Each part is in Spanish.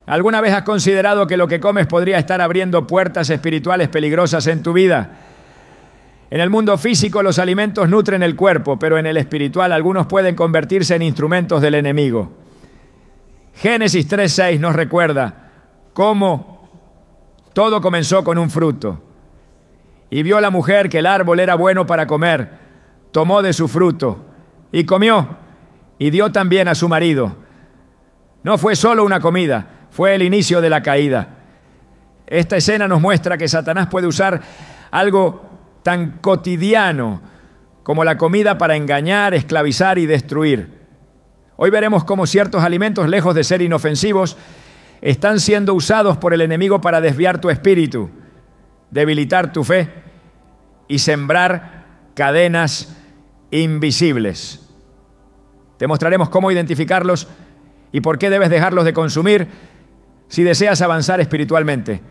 ¿Alguna vez has considerado que lo que comes podría estar abriendo puertas espirituales peligrosas en tu vida? En el mundo físico los alimentos nutren el cuerpo, pero en el espiritual algunos pueden convertirse en instrumentos del enemigo. Génesis 3:6 nos recuerda cómo todo comenzó con un fruto. Y vio la mujer que el árbol era bueno para comer, tomó de su fruto y comió, y dio también a su marido. No fue solo una comida, fue el inicio de la caída. Esta escena nos muestra que Satanás puede usar algo tan cotidiano como la comida para engañar, esclavizar y destruir. Hoy veremos cómo ciertos alimentos, lejos de ser inofensivos, están siendo usados por el enemigo para desviar tu espíritu, debilitar tu fe y sembrar cadenas invisibles. Te mostraremos cómo identificarlos y por qué debes dejarlos de consumir si deseas avanzar espiritualmente.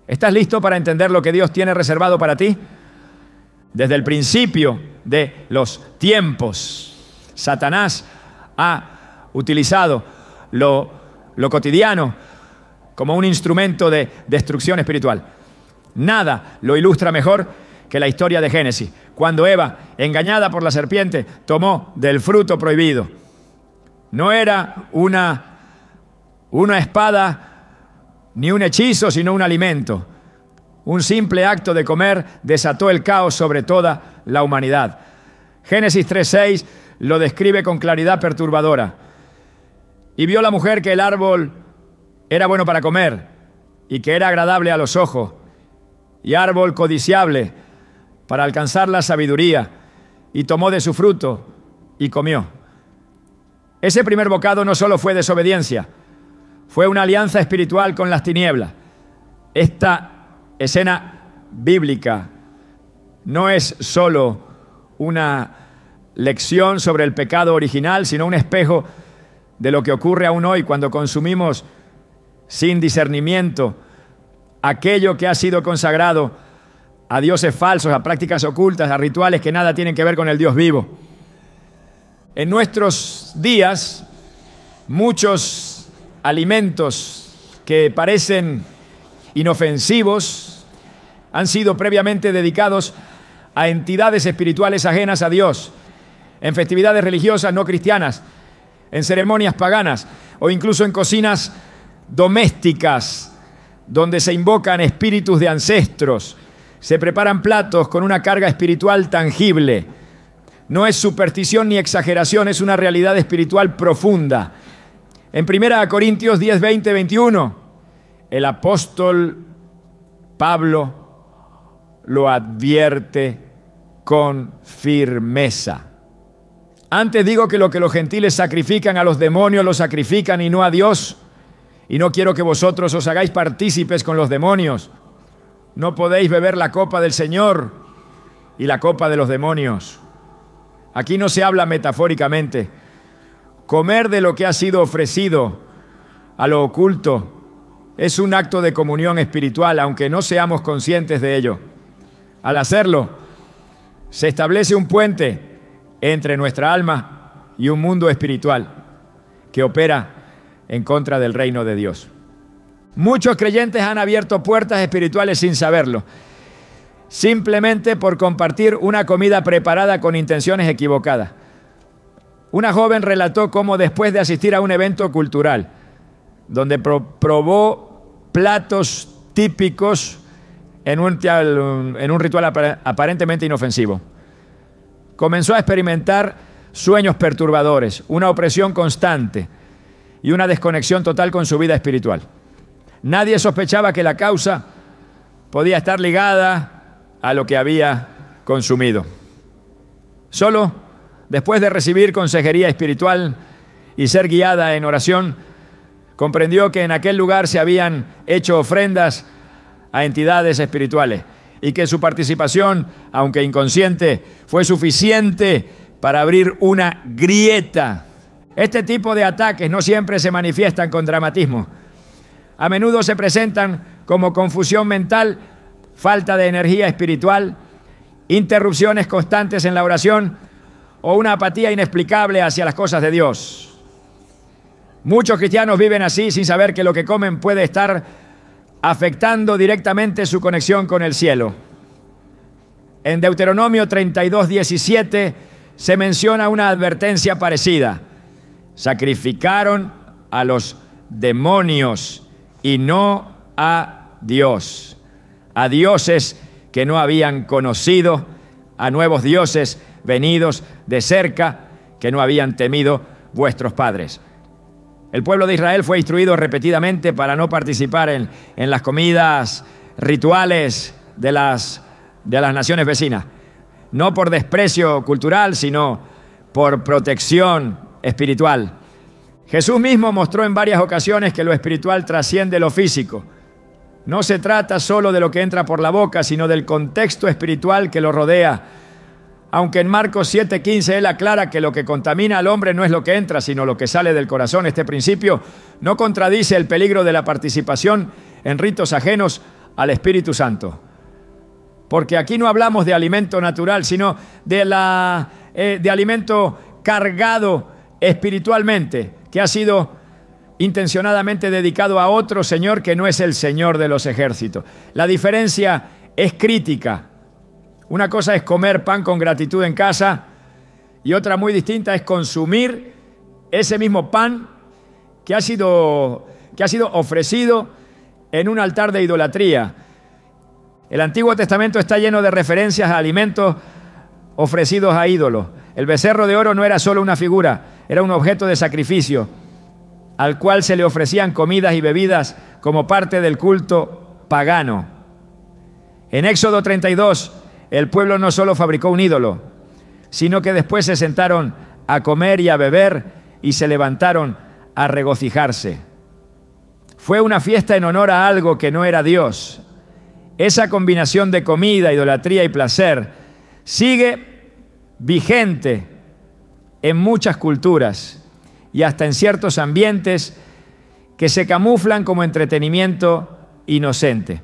¿Estás listo para entender lo que Dios tiene reservado para ti? Desde el principio de los tiempos, Satanás ha utilizado lo cotidiano como un instrumento de destrucción espiritual. Nada lo ilustra mejor que la historia de Génesis, cuando Eva, engañada por la serpiente, tomó del fruto prohibido. No era una espada ni un hechizo, sino un alimento. Un simple acto de comer desató el caos sobre toda la humanidad. Génesis 3:6 lo describe con claridad perturbadora. Y vio la mujer que el árbol era bueno para comer y que era agradable a los ojos y árbol codiciable para alcanzar la sabiduría, y tomó de su fruto y comió. Ese primer bocado no solo fue desobediencia, fue una alianza espiritual con las tinieblas. Esta escena bíblica no es solo una lección sobre el pecado original, sino un espejo de lo que ocurre aún hoy cuando consumimos sin discernimiento aquello que ha sido consagrado a dioses falsos, a prácticas ocultas, a rituales que nada tienen que ver con el Dios vivo. En nuestros días, muchos alimentos que parecen inofensivos han sido previamente dedicados a entidades espirituales ajenas a Dios, en festividades religiosas no cristianas, en ceremonias paganas o incluso en cocinas domésticas donde se invocan espíritus de ancestros. Se preparan platos con una carga espiritual tangible. No es superstición ni exageración, es una realidad espiritual profunda. En 1 Corintios 10, 20, 21, el apóstol Pablo lo advierte con firmeza. Antes digo que lo que los gentiles sacrifican a los demonios lo sacrifican y no a Dios. Y no quiero que vosotros os hagáis partícipes con los demonios. No podéis beber la copa del Señor y la copa de los demonios. Aquí no se habla metafóricamente. Comer de lo que ha sido ofrecido a lo oculto es un acto de comunión espiritual, aunque no seamos conscientes de ello. Al hacerlo, se establece un puente entre nuestra alma y un mundo espiritual que opera en contra del reino de Dios. Muchos creyentes han abierto puertas espirituales sin saberlo, simplemente por compartir una comida preparada con intenciones equivocadas. Una joven relató cómo después de asistir a un evento cultural, donde probó platos típicos en un ritual aparentemente inofensivo, comenzó a experimentar sueños perturbadores, una opresión constante y una desconexión total con su vida espiritual. Nadie sospechaba que la causa podía estar ligada a lo que había consumido. Solo después de recibir consejería espiritual y ser guiada en oración, comprendió que en aquel lugar se habían hecho ofrendas a entidades espirituales y que su participación, aunque inconsciente, fue suficiente para abrir una grieta. Este tipo de ataques no siempre se manifiestan con dramatismo. A menudo se presentan como confusión mental, falta de energía espiritual, interrupciones constantes en la oración o una apatía inexplicable hacia las cosas de Dios. Muchos cristianos viven así sin saber que lo que comen puede estar afectando directamente su conexión con el cielo. En Deuteronomio 32:17 se menciona una advertencia parecida. Sacrificaron a los demonios y no a Dios, a dioses que no habían conocido, a nuevos dioses venidos de cerca que no habían temido vuestros padres. El pueblo de Israel fue instruido repetidamente para no participar en las comidas rituales de las naciones vecinas, no por desprecio cultural, sino por protección espiritual. Jesús mismo mostró en varias ocasiones que lo espiritual trasciende lo físico. No se trata solo de lo que entra por la boca, sino del contexto espiritual que lo rodea. Aunque en Marcos 7:15 él aclara que lo que contamina al hombre no es lo que entra, sino lo que sale del corazón. Este principio no contradice el peligro de la participación en ritos ajenos al Espíritu Santo. Porque aquí no hablamos de alimento natural, sino de alimento cargado espiritualmente, que ha sido intencionadamente dedicado a otro Señor que no es el Señor de los ejércitos. La diferencia es crítica. Una cosa es comer pan con gratitud en casa y otra muy distinta es consumir ese mismo pan que ha sido ofrecido en un altar de idolatría. El Antiguo Testamento está lleno de referencias a alimentos ofrecidos a ídolos. El becerro de oro no era solo una figura, era un objeto de sacrificio al cual se le ofrecían comidas y bebidas como parte del culto pagano. En Éxodo 32, el pueblo no solo fabricó un ídolo, sino que después se sentaron a comer y a beber y se levantaron a regocijarse. Fue una fiesta en honor a algo que no era Dios. Esa combinación de comida, idolatría y placer sigue vigente en muchas culturas y hasta en ciertos ambientes que se camuflan como entretenimiento inocente.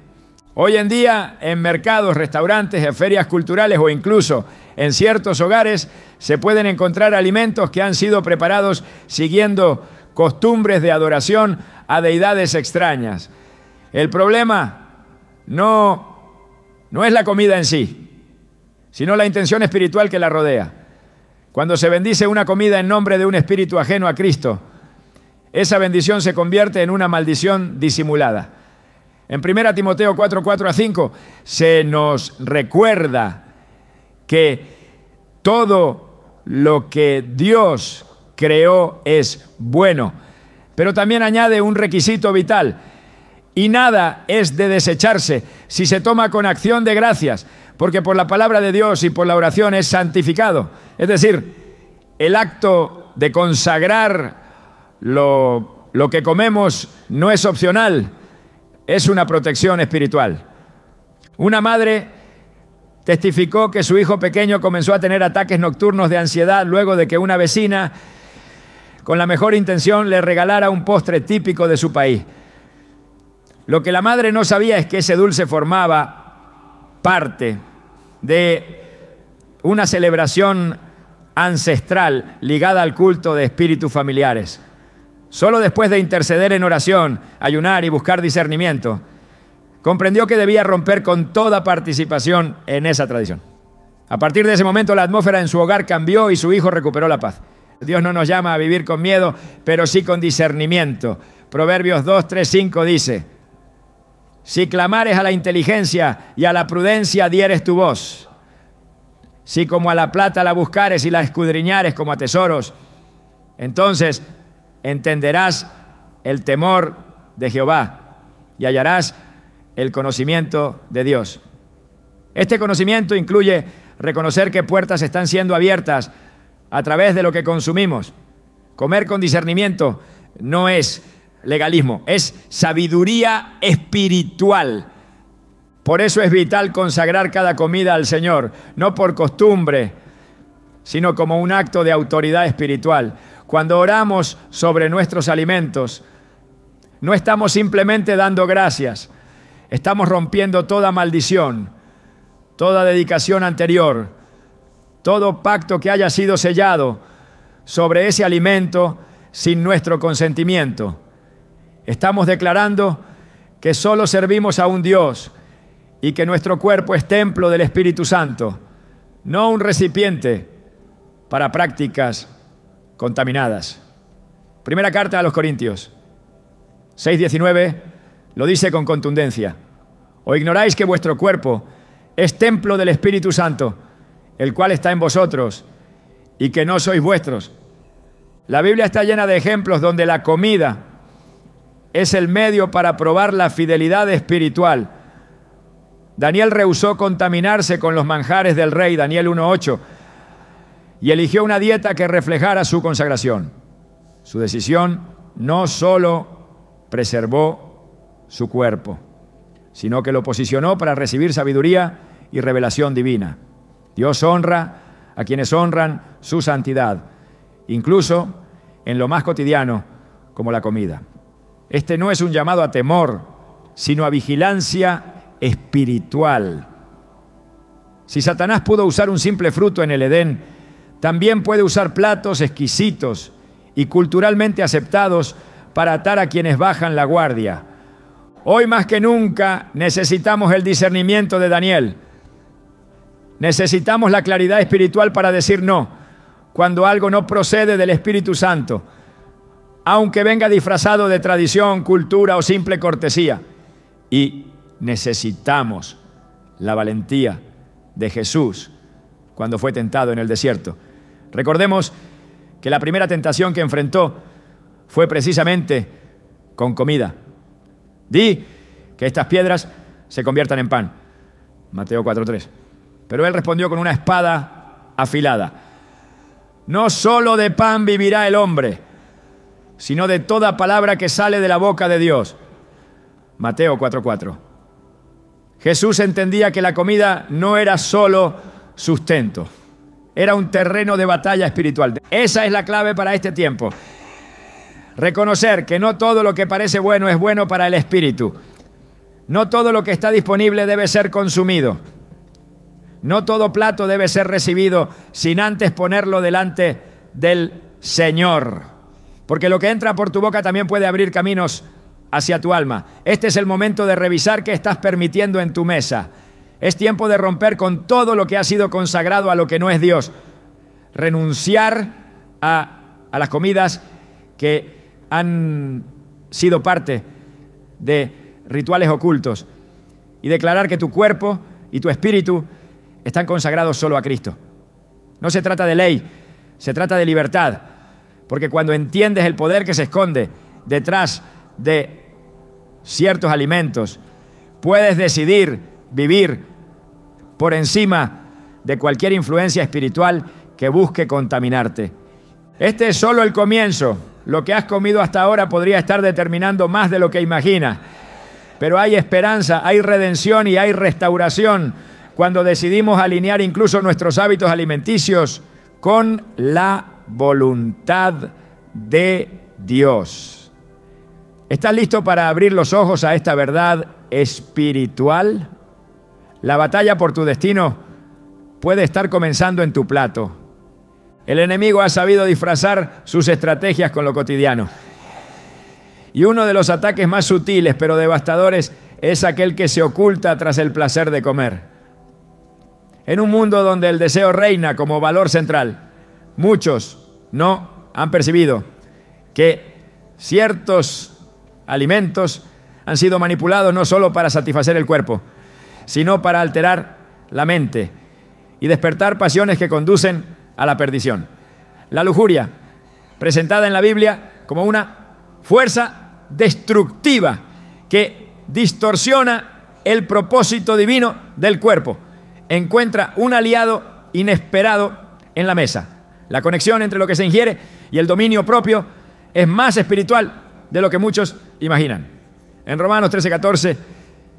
Hoy en día, en mercados, restaurantes, en ferias culturales o incluso en ciertos hogares, se pueden encontrar alimentos que han sido preparados siguiendo costumbres de adoración a deidades extrañas. El problema no es la comida en sí, sino la intención espiritual que la rodea. Cuando se bendice una comida en nombre de un espíritu ajeno a Cristo, esa bendición se convierte en una maldición disimulada. En 1 Timoteo 4:4-5 se nos recuerda que todo lo que Dios creó es bueno, pero también añade un requisito vital: y nada es de desecharse si se toma con acción de gracias, porque por la palabra de Dios y por la oración es santificado. Es decir, el acto de consagrar lo que comemos no es opcional, es una protección espiritual. Una madre testificó que su hijo pequeño comenzó a tener ataques nocturnos de ansiedad luego de que una vecina, con la mejor intención, le regalara un postre típico de su país. Lo que la madre no sabía es que ese dulce formaba parte de una celebración ancestral ligada al culto de espíritus familiares. Solo después de interceder en oración, ayunar y buscar discernimiento, comprendió que debía romper con toda participación en esa tradición. A partir de ese momento, la atmósfera en su hogar cambió y su hijo recuperó la paz. Dios no nos llama a vivir con miedo, pero sí con discernimiento. Proverbios 2:3-5 dice: si clamares a la inteligencia y a la prudencia dieres tu voz, si como a la plata la buscares y la escudriñares como a tesoros, entonces entenderás el temor de Jehová y hallarás el conocimiento de Dios. Este conocimiento incluye reconocer qué puertas están siendo abiertas a través de lo que consumimos. Comer con discernimiento no es legalismo, es sabiduría espiritual. Por eso es vital consagrar cada comida al Señor, no por costumbre, sino como un acto de autoridad espiritual. Cuando oramos sobre nuestros alimentos, no estamos simplemente dando gracias, estamos rompiendo toda maldición, toda dedicación anterior, todo pacto que haya sido sellado sobre ese alimento sin nuestro consentimiento. Estamos declarando que solo servimos a un Dios y que nuestro cuerpo es templo del Espíritu Santo, no un recipiente para prácticas contaminadas. Primera carta a los Corintios 6:19 lo dice con contundencia. ¿O ignoráis que vuestro cuerpo es templo del Espíritu Santo, el cual está en vosotros, y que no sois vuestros? La Biblia está llena de ejemplos donde la comida es el medio para probar la fidelidad espiritual. Daniel rehusó contaminarse con los manjares del rey, Daniel 1:8, y eligió una dieta que reflejara su consagración. Su decisión no solo preservó su cuerpo, sino que lo posicionó para recibir sabiduría y revelación divina. Dios honra a quienes honran su santidad, incluso en lo más cotidiano como la comida. Este no es un llamado a temor, sino a vigilancia espiritual. Si Satanás pudo usar un simple fruto en el Edén, también puede usar platos exquisitos y culturalmente aceptados para atar a quienes bajan la guardia. Hoy más que nunca necesitamos el discernimiento de Daniel. Necesitamos la claridad espiritual para decir no cuando algo no procede del Espíritu Santo, aunque venga disfrazado de tradición, cultura o simple cortesía. Y necesitamos la valentía de Jesús cuando fue tentado en el desierto. Recordemos que la primera tentación que enfrentó fue precisamente con comida. Di que estas piedras se conviertan en pan. Mateo 4:3. Pero él respondió con una espada afilada. No solo de pan vivirá el hombre, sino de toda palabra que sale de la boca de Dios. Mateo 4:4. Jesús entendía que la comida no era solo sustento, era un terreno de batalla espiritual. Esa es la clave para este tiempo. Reconocer que no todo lo que parece bueno es bueno para el espíritu. No todo lo que está disponible debe ser consumido. No todo plato debe ser recibido sin antes ponerlo delante del Señor. Porque lo que entra por tu boca también puede abrir caminos hacia tu alma. Este es el momento de revisar qué estás permitiendo en tu mesa. Es tiempo de romper con todo lo que ha sido consagrado a lo que no es Dios. Renunciar a las comidas que han sido parte de rituales ocultos y declarar que tu cuerpo y tu espíritu están consagrados solo a Cristo. No se trata de ley, se trata de libertad, porque cuando entiendes el poder que se esconde detrás de ciertos alimentos, puedes decidir vivir por encima de cualquier influencia espiritual que busque contaminarte. Este es solo el comienzo. Lo que has comido hasta ahora podría estar determinando más de lo que imaginas. Pero hay esperanza, hay redención y hay restauración cuando decidimos alinear incluso nuestros hábitos alimenticios con la voluntad de Dios. ¿Estás listo para abrir los ojos a esta verdad espiritual? La batalla por tu destino puede estar comenzando en tu plato. El enemigo ha sabido disfrazar sus estrategias con lo cotidiano. Y uno de los ataques más sutiles pero devastadores es aquel que se oculta tras el placer de comer. En un mundo donde el deseo reina como valor central, muchos no han percibido que ciertos alimentos han sido manipulados no solo para satisfacer el cuerpo, sino para alterar la mente y despertar pasiones que conducen a la perdición. La lujuria, presentada en la Biblia como una fuerza destructiva que distorsiona el propósito divino del cuerpo, encuentra un aliado inesperado en la mesa. La conexión entre lo que se ingiere y el dominio propio es más espiritual de lo que muchos imaginan. En Romanos 13:14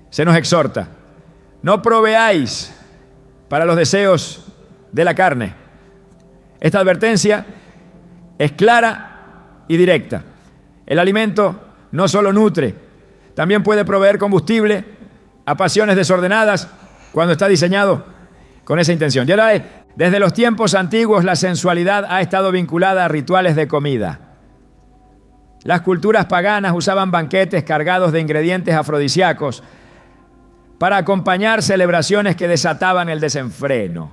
se nos exhorta: no proveáis para los deseos de la carne. Esta advertencia es clara y directa. El alimento no solo nutre, también puede proveer combustible a pasiones desordenadas cuando está diseñado con esa intención. Ya desde los tiempos antiguos la sensualidad ha estado vinculada a rituales de comida. Las culturas paganas usaban banquetes cargados de ingredientes afrodisíacos para acompañar celebraciones que desataban el desenfreno.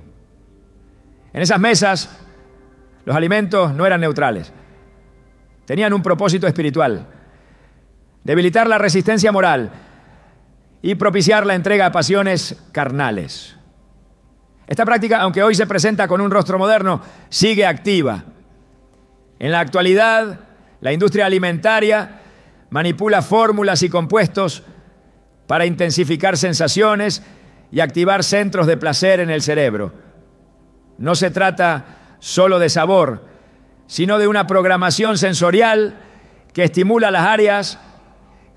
En esas mesas, los alimentos no eran neutrales. Tenían un propósito espiritual: debilitar la resistencia moral y propiciar la entrega a pasiones carnales. Esta práctica, aunque hoy se presenta con un rostro moderno, sigue activa. En la actualidad, la industria alimentaria manipula fórmulas y compuestos para intensificar sensaciones y activar centros de placer en el cerebro. No se trata solo de sabor, sino de una programación sensorial que estimula las áreas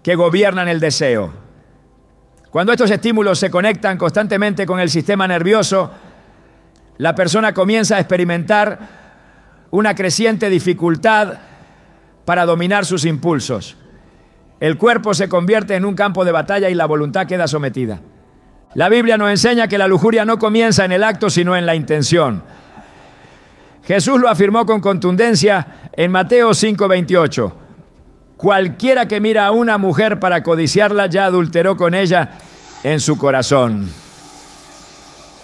que gobiernan el deseo. Cuando estos estímulos se conectan constantemente con el sistema nervioso, la persona comienza a experimentar una creciente dificultad para dominar sus impulsos. El cuerpo se convierte en un campo de batalla y la voluntad queda sometida. La Biblia nos enseña que la lujuria no comienza en el acto, sino en la intención. Jesús lo afirmó con contundencia en Mateo 5:28. Cualquiera que mira a una mujer para codiciarla ya adulteró con ella en su corazón.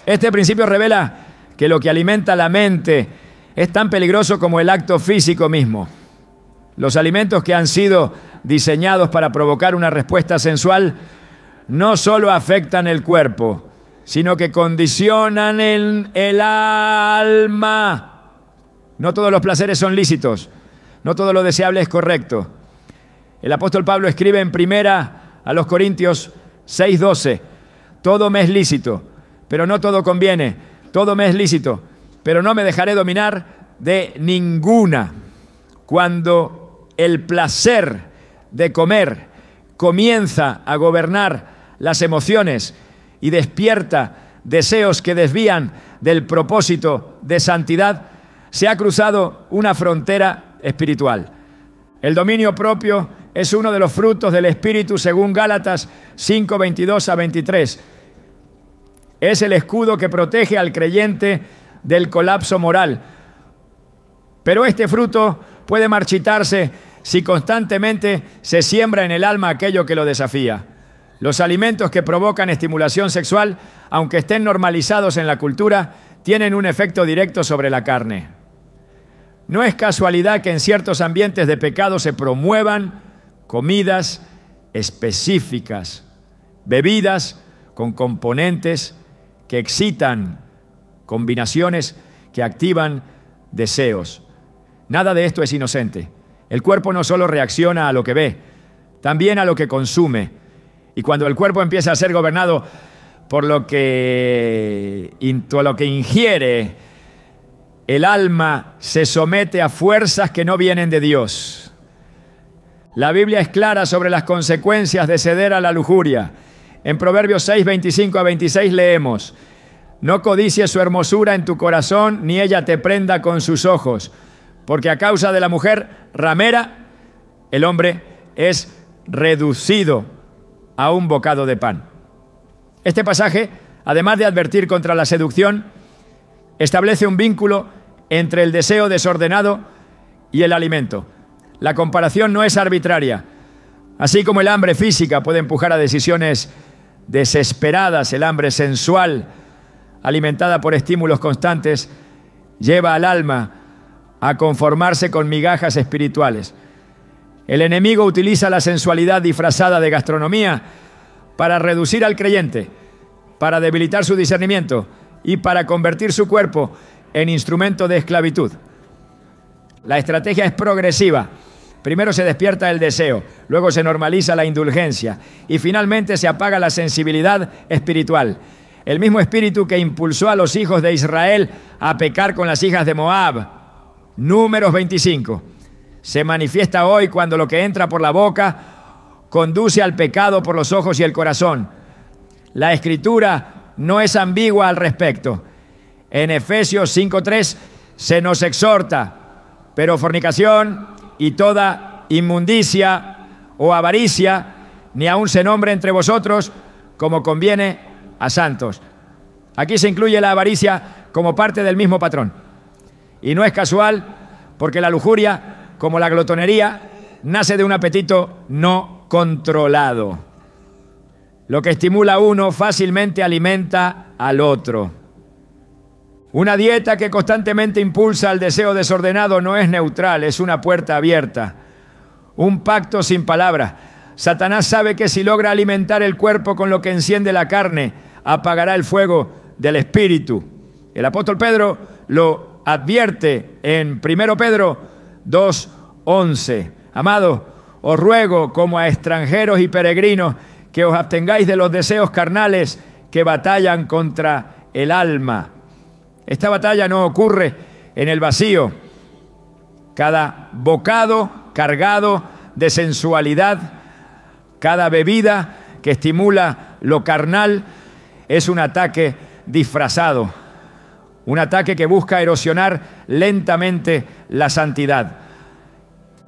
Este principio revela que lo que alimenta la mente es tan peligroso como el acto físico mismo. Los alimentos que han sido diseñados para provocar una respuesta sensual no solo afectan el cuerpo, sino que condicionan el alma. No todos los placeres son lícitos, no todo lo deseable es correcto. El apóstol Pablo escribe en primera a los Corintios 6:12: todo me es lícito, pero no todo conviene. Todo me es lícito, pero no me dejaré dominar de ninguna. Cuando el placer de comer comienza a gobernar las emociones y despierta deseos que desvían del propósito de santidad, se ha cruzado una frontera espiritual. El dominio propio es uno de los frutos del Espíritu según Gálatas 5:22-23. Es el escudo que protege al creyente del colapso moral. Pero este fruto puede marchitarse si constantemente se siembra en el alma aquello que lo desafía. Los alimentos que provocan estimulación sexual, aunque estén normalizados en la cultura, tienen un efecto directo sobre la carne. No es casualidad que en ciertos ambientes de pecado se promuevan comidas específicas, bebidas con componentes que excitan, combinaciones que activan deseos. Nada de esto es inocente. El cuerpo no solo reacciona a lo que ve, también a lo que consume. Y cuando el cuerpo empieza a ser gobernado por lo que ingiere, el alma se somete a fuerzas que no vienen de Dios. La Biblia es clara sobre las consecuencias de ceder a la lujuria. En Proverbios 6:25-26 leemos: no codicies su hermosura en tu corazón, ni ella te prenda con sus ojos, porque a causa de la mujer ramera, el hombre es reducido a un bocado de pan. Este pasaje, además de advertir contra la seducción, establece un vínculo entre el deseo desordenado y el alimento. La comparación no es arbitraria. Así como el hambre física puede empujar a decisiones desesperadas, el hambre sensual, alimentada por estímulos constantes, lleva al alma a conformarse con migajas espirituales. El enemigo utiliza la sensualidad disfrazada de gastronomía para reducir al creyente, para debilitar su discernimiento y para convertir su cuerpo en instrumento de esclavitud. La estrategia es progresiva. Primero se despierta el deseo, luego se normaliza la indulgencia y finalmente se apaga la sensibilidad espiritual. El mismo espíritu que impulsó a los hijos de Israel a pecar con las hijas de Moab, Números 25, se manifiesta hoy cuando lo que entra por la boca conduce al pecado por los ojos y el corazón. La Escritura no es ambigua al respecto. En Efesios 5:3 se nos exhorta: pero fornicación y toda inmundicia o avaricia ni aun se nombre entre vosotros como conviene a santos. Aquí se incluye la avaricia como parte del mismo patrón. Y no es casual, porque la lujuria, como la glotonería, nace de un apetito no controlado. Lo que estimula a uno fácilmente alimenta al otro. Una dieta que constantemente impulsa al deseo desordenado no es neutral, es una puerta abierta. Un pacto sin palabras. Satanás sabe que si logra alimentar el cuerpo con lo que enciende la carne, apagará el fuego del espíritu. El apóstol Pedro lo advierte en 1 Pedro 2:11. Amados, os ruego como a extranjeros y peregrinos que os abstengáis de los deseos carnales que batallan contra el alma. Esta batalla no ocurre en el vacío. Cada bocado cargado de sensualidad, cada bebida que estimula lo carnal es un ataque disfrazado, un ataque que busca erosionar lentamente la santidad.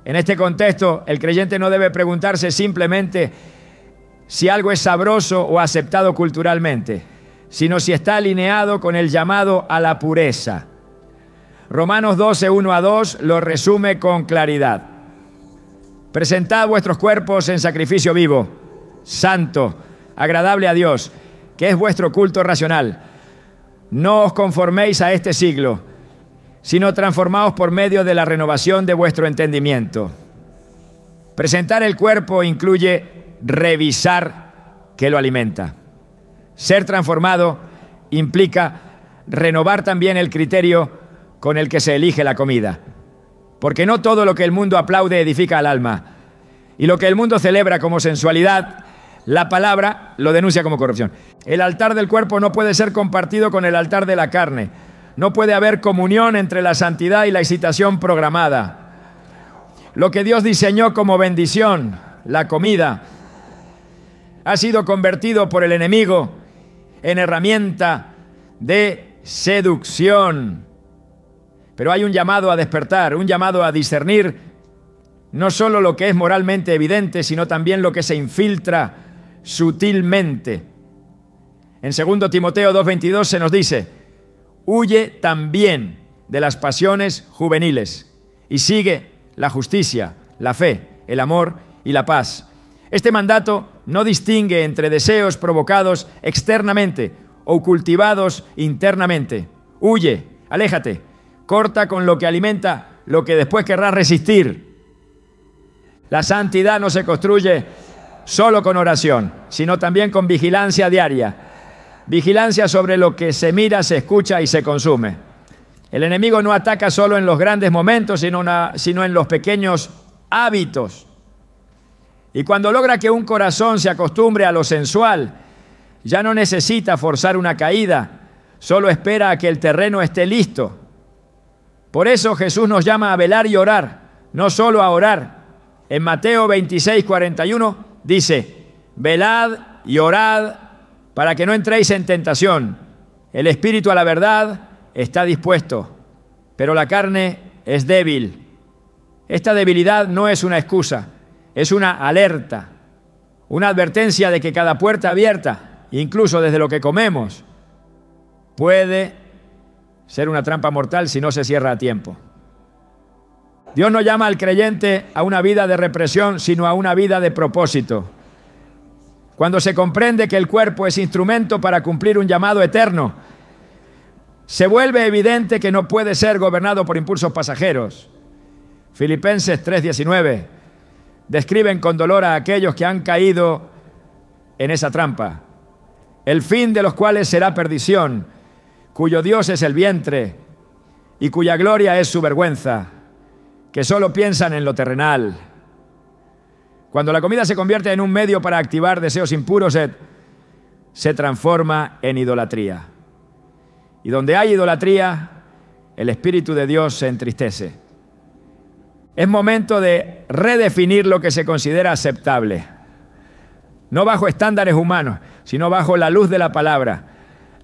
En este contexto, el creyente no debe preguntarse simplemente si algo es sabroso o aceptado culturalmente, sino si está alineado con el llamado a la pureza. Romanos 12, 1-2 lo resume con claridad. Presentad vuestros cuerpos en sacrificio vivo, santo, agradable a Dios, que es vuestro culto racional. No os conforméis a este siglo, sino transformaos por medio de la renovación de vuestro entendimiento. Presentar el cuerpo incluye revisar qué lo alimenta. Ser transformado implica renovar también el criterio con el que se elige la comida. Porque no todo lo que el mundo aplaude edifica al alma. Y lo que el mundo celebra como sensualidad, la palabra lo denuncia como corrupción. El altar del cuerpo no puede ser compartido con el altar de la carne. No puede haber comunión entre la santidad y la excitación programada. Lo que Dios diseñó como bendición, la comida, ha sido convertido por el enemigo en herramienta de seducción. Pero hay un llamado a despertar, un llamado a discernir no solo lo que es moralmente evidente, sino también lo que se infiltra sutilmente. En 2 Timoteo 2:22 se nos dice: huye también de las pasiones juveniles y sigue la justicia, la fe, el amor y la paz. Este mandato no distingue entre deseos provocados externamente o cultivados internamente. Huye, aléjate, corta con lo que alimenta lo que después querrás resistir. La santidad no se construye solo con oración, sino también con vigilancia diaria. Vigilancia sobre lo que se mira, se escucha y se consume. El enemigo no ataca solo en los grandes momentos, sino en los pequeños hábitos. Y cuando logra que un corazón se acostumbre a lo sensual, ya no necesita forzar una caída, solo espera a que el terreno esté listo. Por eso Jesús nos llama a velar y orar, no solo a orar. En Mateo 26:41 dice: velad y orad para que no entréis en tentación. El espíritu a la verdad está dispuesto, pero la carne es débil. Esta debilidad no es una excusa, es una alerta, una advertencia de que cada puerta abierta, incluso desde lo que comemos, puede ser una trampa mortal si no se cierra a tiempo. Dios no llama al creyente a una vida de represión, sino a una vida de propósito. Cuando se comprende que el cuerpo es instrumento para cumplir un llamado eterno, se vuelve evidente que no puede ser gobernado por impulsos pasajeros. Filipenses 3:19 describen con dolor a aquellos que han caído en esa trampa, el fin de los cuales será perdición, cuyo Dios es el vientre y cuya gloria es su vergüenza, que solo piensan en lo terrenal. Cuando la comida se convierte en un medio para activar deseos impuros, se transforma en idolatría. Y donde hay idolatría, el Espíritu de Dios se entristece. Es momento de redefinir lo que se considera aceptable. No bajo estándares humanos, sino bajo la luz de la palabra.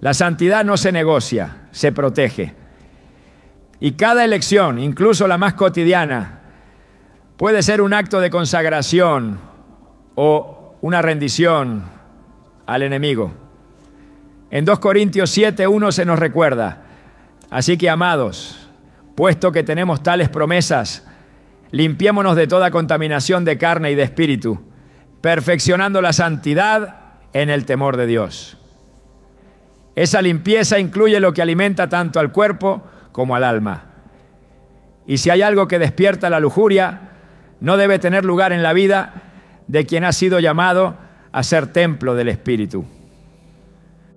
La santidad no se negocia, se protege. Y cada elección, incluso la más cotidiana, puede ser un acto de consagración o una rendición al enemigo. En 2 Corintios 7:1 se nos recuerda: así que, amados, puesto que tenemos tales promesas, limpiémonos de toda contaminación de carne y de espíritu, perfeccionando la santidad en el temor de Dios. Esa limpieza incluye lo que alimenta tanto al cuerpo como al alma. Y si hay algo que despierta la lujuria, no debe tener lugar en la vida de quien ha sido llamado a ser templo del Espíritu.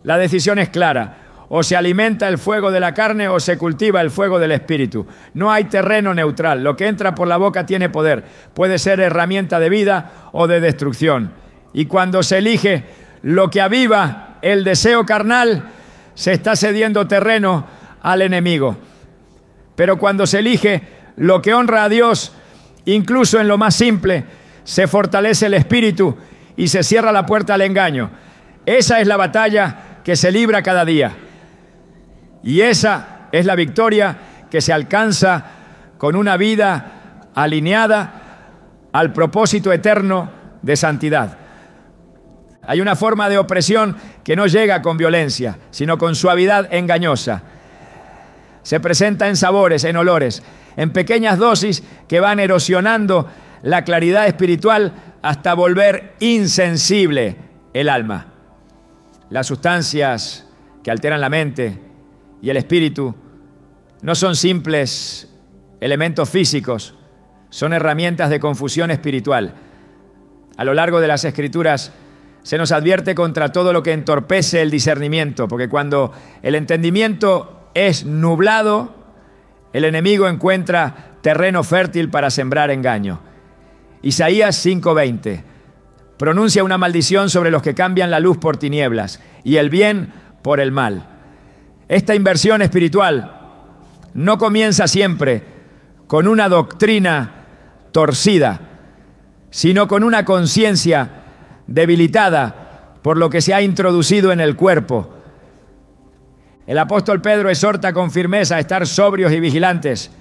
La decisión es clara: o se alimenta el fuego de la carne o se cultiva el fuego del Espíritu. No hay terreno neutral. Lo que entra por la boca tiene poder. Puede ser herramienta de vida o de destrucción. Y cuando se elige lo que aviva el deseo carnal, se está cediendo terreno al enemigo. Pero cuando se elige lo que honra a Dios, incluso en lo más simple, se fortalece el espíritu y se cierra la puerta al engaño. Esa es la batalla que se libra cada día. Y esa es la victoria que se alcanza con una vida alineada al propósito eterno de santidad. Hay una forma de opresión que no llega con violencia, sino con suavidad engañosa. Se presenta en sabores, en olores, en pequeñas dosis que van erosionando la claridad espiritual hasta volver insensible el alma. Las sustancias que alteran la mente y el espíritu no son simples elementos físicos, son herramientas de confusión espiritual. A lo largo de las Escrituras se nos advierte contra todo lo que entorpece el discernimiento, porque cuando el entendimiento es nublado, el enemigo encuentra terreno fértil para sembrar engaño. Isaías 5:20 pronuncia una maldición sobre los que cambian la luz por tinieblas y el bien por el mal. Esta inversión espiritual no comienza siempre con una doctrina torcida, sino con una conciencia debilitada por lo que se ha introducido en el cuerpo. El apóstol Pedro exhorta con firmeza a estar sobrios y vigilantes,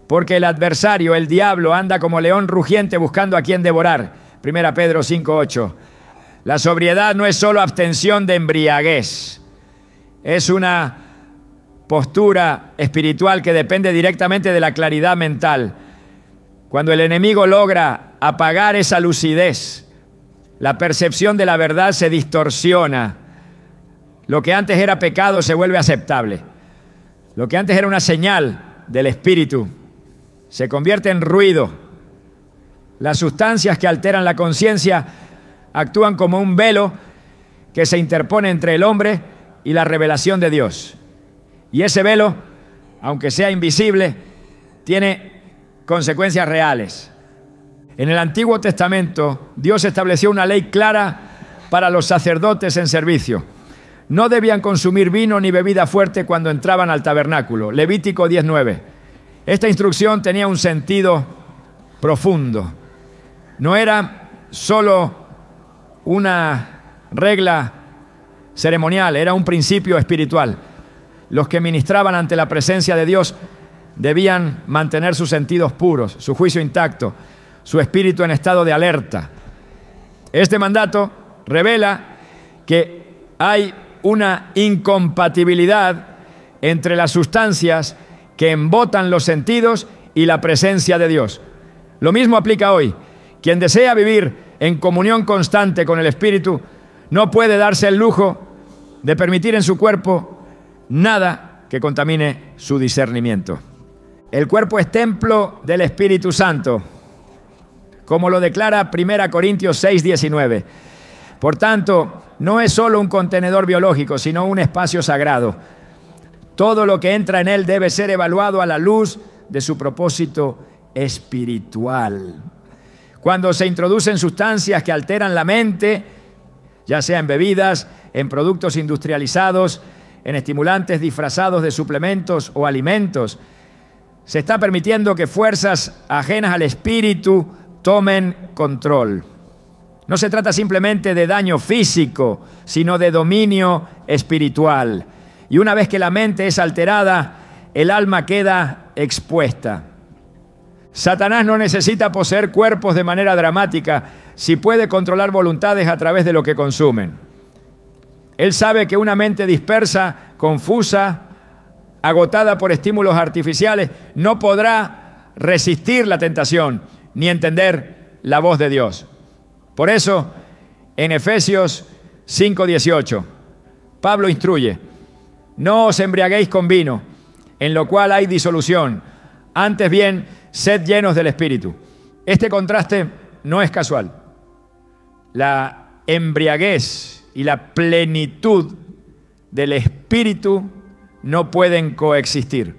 porque el adversario, el diablo, anda como león rugiente buscando a quien devorar. 1 Pedro 5:8. La sobriedad no es solo abstención de embriaguez, es una postura espiritual que depende directamente de la claridad mental. Cuando el enemigo logra apagar esa lucidez, la percepción de la verdad se distorsiona. Lo que antes era pecado se vuelve aceptable. Lo que antes era una señal del espíritu se convierte en ruido. Las sustancias que alteran la conciencia actúan como un velo que se interpone entre el hombre y la revelación de Dios. Y ese velo, aunque sea invisible, tiene consecuencias reales. En el Antiguo Testamento, Dios estableció una ley clara para los sacerdotes en servicio. No debían consumir vino ni bebida fuerte cuando entraban al tabernáculo. Levítico 19. Esta instrucción tenía un sentido profundo. No era solo una regla ceremonial, era un principio espiritual. Los que ministraban ante la presencia de Dios debían mantener sus sentidos puros, su juicio intacto, su espíritu en estado de alerta. Este mandato revela que hay una incompatibilidad entre las sustancias que embotan los sentidos y la presencia de Dios. Lo mismo aplica hoy. Quien desea vivir en comunión constante con el Espíritu no puede darse el lujo de permitir en su cuerpo nada que contamine su discernimiento. El cuerpo es templo del Espíritu Santo, como lo declara 1 Corintios 6:19. Por tanto, no es solo un contenedor biológico, sino un espacio sagrado. Todo lo que entra en él debe ser evaluado a la luz de su propósito espiritual. Cuando se introducen sustancias que alteran la mente, ya sea en bebidas, en productos industrializados, en estimulantes disfrazados de suplementos o alimentos, se está permitiendo que fuerzas ajenas al espíritu tomen control. No se trata simplemente de daño físico, sino de dominio espiritual. Y una vez que la mente es alterada, el alma queda expuesta. Satanás no necesita poseer cuerpos de manera dramática si puede controlar voluntades a través de lo que consumen. Él sabe que una mente dispersa, confusa, agotada por estímulos artificiales, no podrá resistir la tentación, ni entender la voz de Dios. Por eso, en Efesios 5:18, Pablo instruye: no os embriaguéis con vino, en lo cual hay disolución, antes bien, sed llenos del Espíritu. Este contraste no es casual. La embriaguez y la plenitud del Espíritu no pueden coexistir.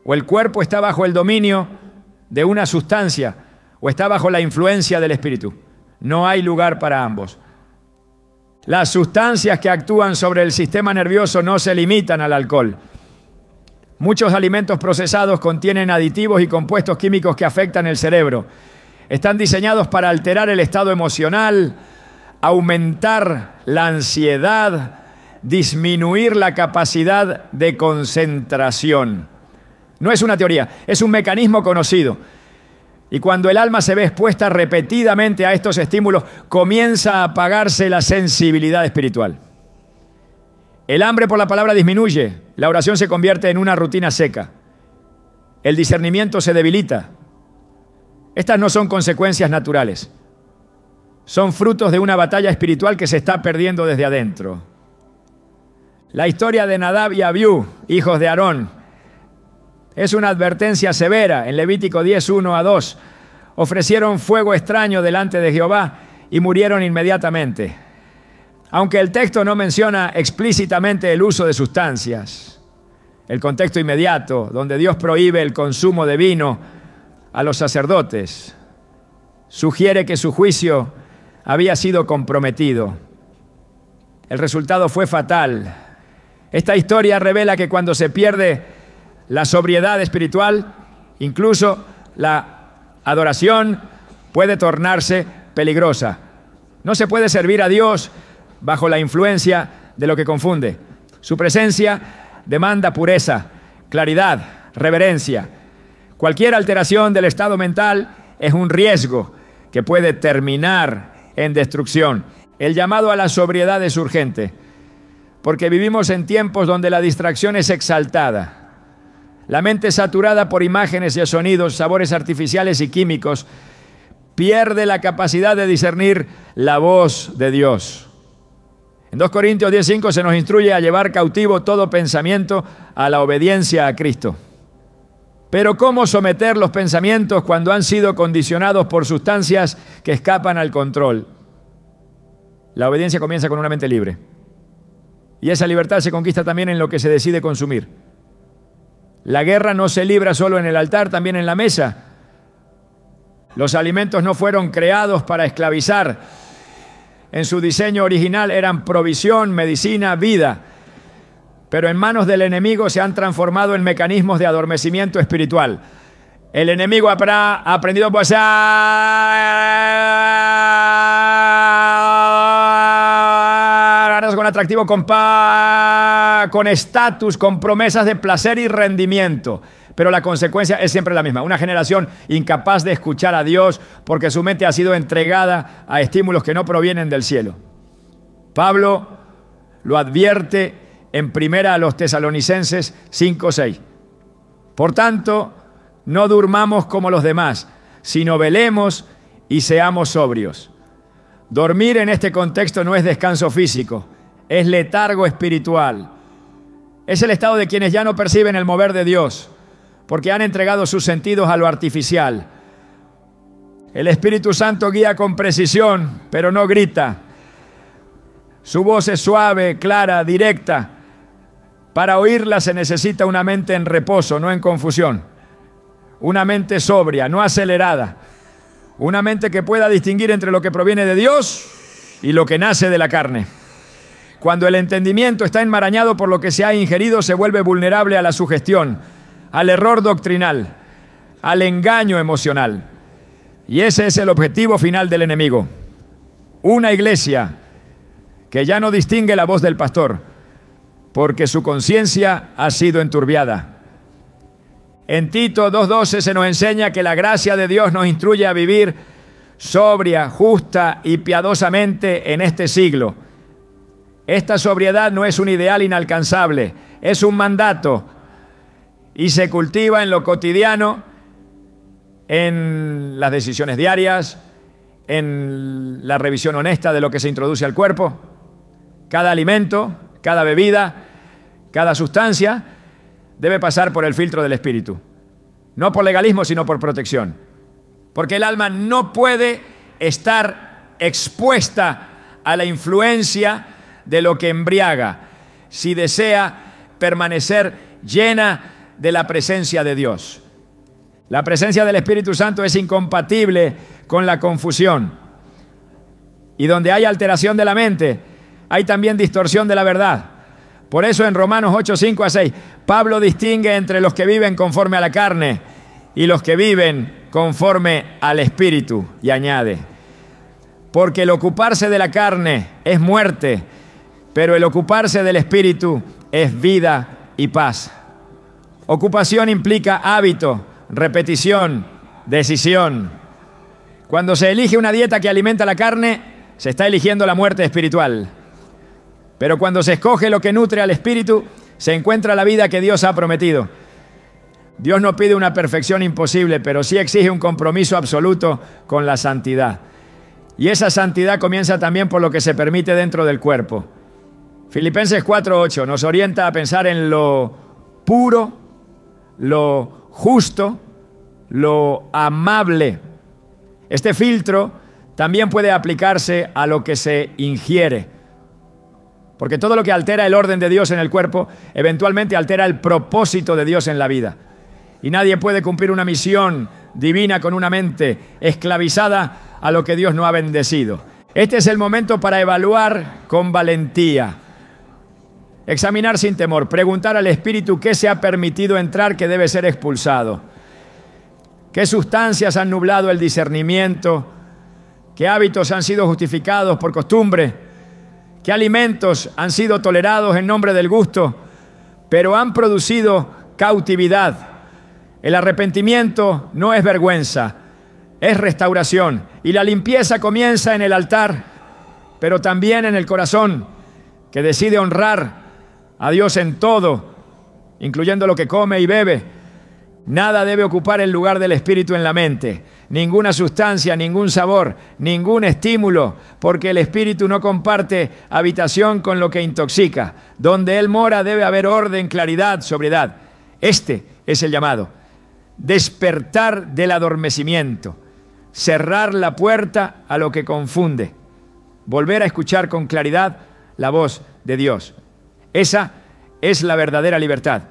O el cuerpo está bajo el dominio de una sustancia, o está bajo la influencia del Espíritu. No hay lugar para ambos. Las sustancias que actúan sobre el sistema nervioso no se limitan al alcohol. Muchos alimentos procesados contienen aditivos y compuestos químicos que afectan el cerebro. Están diseñados para alterar el estado emocional, aumentar la ansiedad, disminuir la capacidad de concentración. No es una teoría, es un mecanismo conocido. Y cuando el alma se ve expuesta repetidamente a estos estímulos, comienza a apagarse la sensibilidad espiritual. El hambre por la palabra disminuye, la oración se convierte en una rutina seca. El discernimiento se debilita. Estas no son consecuencias naturales. Son frutos de una batalla espiritual que se está perdiendo desde adentro. La historia de Nadab y Abiú, hijos de Aarón, es una advertencia severa. En Levítico 10:1-2, ofrecieron fuego extraño delante de Jehová y murieron inmediatamente. Aunque el texto no menciona explícitamente el uso de sustancias, el contexto inmediato, donde Dios prohíbe el consumo de vino a los sacerdotes, sugiere que su juicio había sido comprometido. El resultado fue fatal. Esta historia revela que cuando se pierde la sobriedad espiritual, incluso la adoración puede tornarse peligrosa. No se puede servir a Dios bajo la influencia de lo que confunde. Su presencia demanda pureza, claridad, reverencia. Cualquier alteración del estado mental es un riesgo que puede terminar en destrucción. El llamado a la sobriedad es urgente, porque vivimos en tiempos donde la distracción es exaltada. La mente saturada por imágenes y sonidos, sabores artificiales y químicos, pierde la capacidad de discernir la voz de Dios. En 2 Corintios 10:5 se nos instruye a llevar cautivo todo pensamiento a la obediencia a Cristo. Pero ¿cómo someter los pensamientos cuando han sido condicionados por sustancias que escapan al control? La obediencia comienza con una mente libre. Y esa libertad se conquista también en lo que se decide consumir. La guerra no se libra solo en el altar, también en la mesa. Los alimentos no fueron creados para esclavizar. En su diseño original eran provisión, medicina, vida. Pero en manos del enemigo se han transformado en mecanismos de adormecimiento espiritual. El enemigo habrá aprendido pues con atractivo, con estatus, con promesas de placer y rendimiento. Pero la consecuencia es siempre la misma. Una generación incapaz de escuchar a Dios porque su mente ha sido entregada a estímulos que no provienen del cielo. Pablo lo advierte en 1 Tesalonicenses 5:6. Por tanto, no durmamos como los demás, sino velemos y seamos sobrios. Dormir en este contexto no es descanso físico, es letargo espiritual. Es el estado de quienes ya no perciben el mover de Dios, porque han entregado sus sentidos a lo artificial. El Espíritu Santo guía con precisión, pero no grita. Su voz es suave, clara, directa. Para oírla se necesita una mente en reposo, no en confusión. Una mente sobria, no acelerada. Una mente que pueda distinguir entre lo que proviene de Dios y lo que nace de la carne. Cuando el entendimiento está enmarañado por lo que se ha ingerido, se vuelve vulnerable a la sugestión, al error doctrinal, al engaño emocional. Y ese es el objetivo final del enemigo. Una iglesia que ya no distingue la voz del pastor, porque su conciencia ha sido enturbiada. En Tito 2:12 se nos enseña que la gracia de Dios nos instruye a vivir sobria, justa y piadosamente en este siglo. Esta sobriedad no es un ideal inalcanzable, es un mandato y se cultiva en lo cotidiano en las decisiones diarias, en la revisión honesta de lo que se introduce al cuerpo. Cada alimento, cada bebida, cada sustancia debe pasar por el filtro del Espíritu. No por legalismo, sino por protección. Porque el alma no puede estar expuesta a la influencia de lo que embriaga si desea permanecer llena de la presencia de Dios. La presencia del Espíritu Santo es incompatible con la confusión. Y donde hay alteración de la mente, hay también distorsión de la verdad. Por eso en Romanos 8, 5 a 6, Pablo distingue entre los que viven conforme a la carne y los que viven conforme al Espíritu, y añade: porque el ocuparse de la carne es muerte, pero el ocuparse del Espíritu es vida y paz. Ocupación implica hábito, repetición, decisión. Cuando se elige una dieta que alimenta la carne, se está eligiendo la muerte espiritual. Pero cuando se escoge lo que nutre al espíritu, se encuentra la vida que Dios ha prometido. Dios no pide una perfección imposible, pero sí exige un compromiso absoluto con la santidad. Y esa santidad comienza también por lo que se permite dentro del cuerpo. Filipenses 4:8 nos orienta a pensar en lo puro, lo justo, lo amable. Este filtro también puede aplicarse a lo que se ingiere, porque todo lo que altera el orden de Dios en el cuerpo eventualmente altera el propósito de Dios en la vida. Y nadie puede cumplir una misión divina con una mente esclavizada a lo que Dios no ha bendecido. Este es el momento para evaluar con valentía, examinar sin temor, preguntar al Espíritu qué se ha permitido entrar que debe ser expulsado, qué sustancias han nublado el discernimiento, qué hábitos han sido justificados por costumbre, qué alimentos han sido tolerados en nombre del gusto, pero han producido cautividad. El arrepentimiento no es vergüenza, es restauración. Y la limpieza comienza en el altar, pero también en el corazón, que decide honrar a Dios en todo, incluyendo lo que come y bebe. Nada debe ocupar el lugar del Espíritu en la mente. Ninguna sustancia, ningún sabor, ningún estímulo, porque el Espíritu no comparte habitación con lo que intoxica. Donde Él mora debe haber orden, claridad, sobriedad. Este es el llamado. Despertar del adormecimiento. Cerrar la puerta a lo que confunde. Volver a escuchar con claridad la voz de Dios. Esa es la verdadera libertad.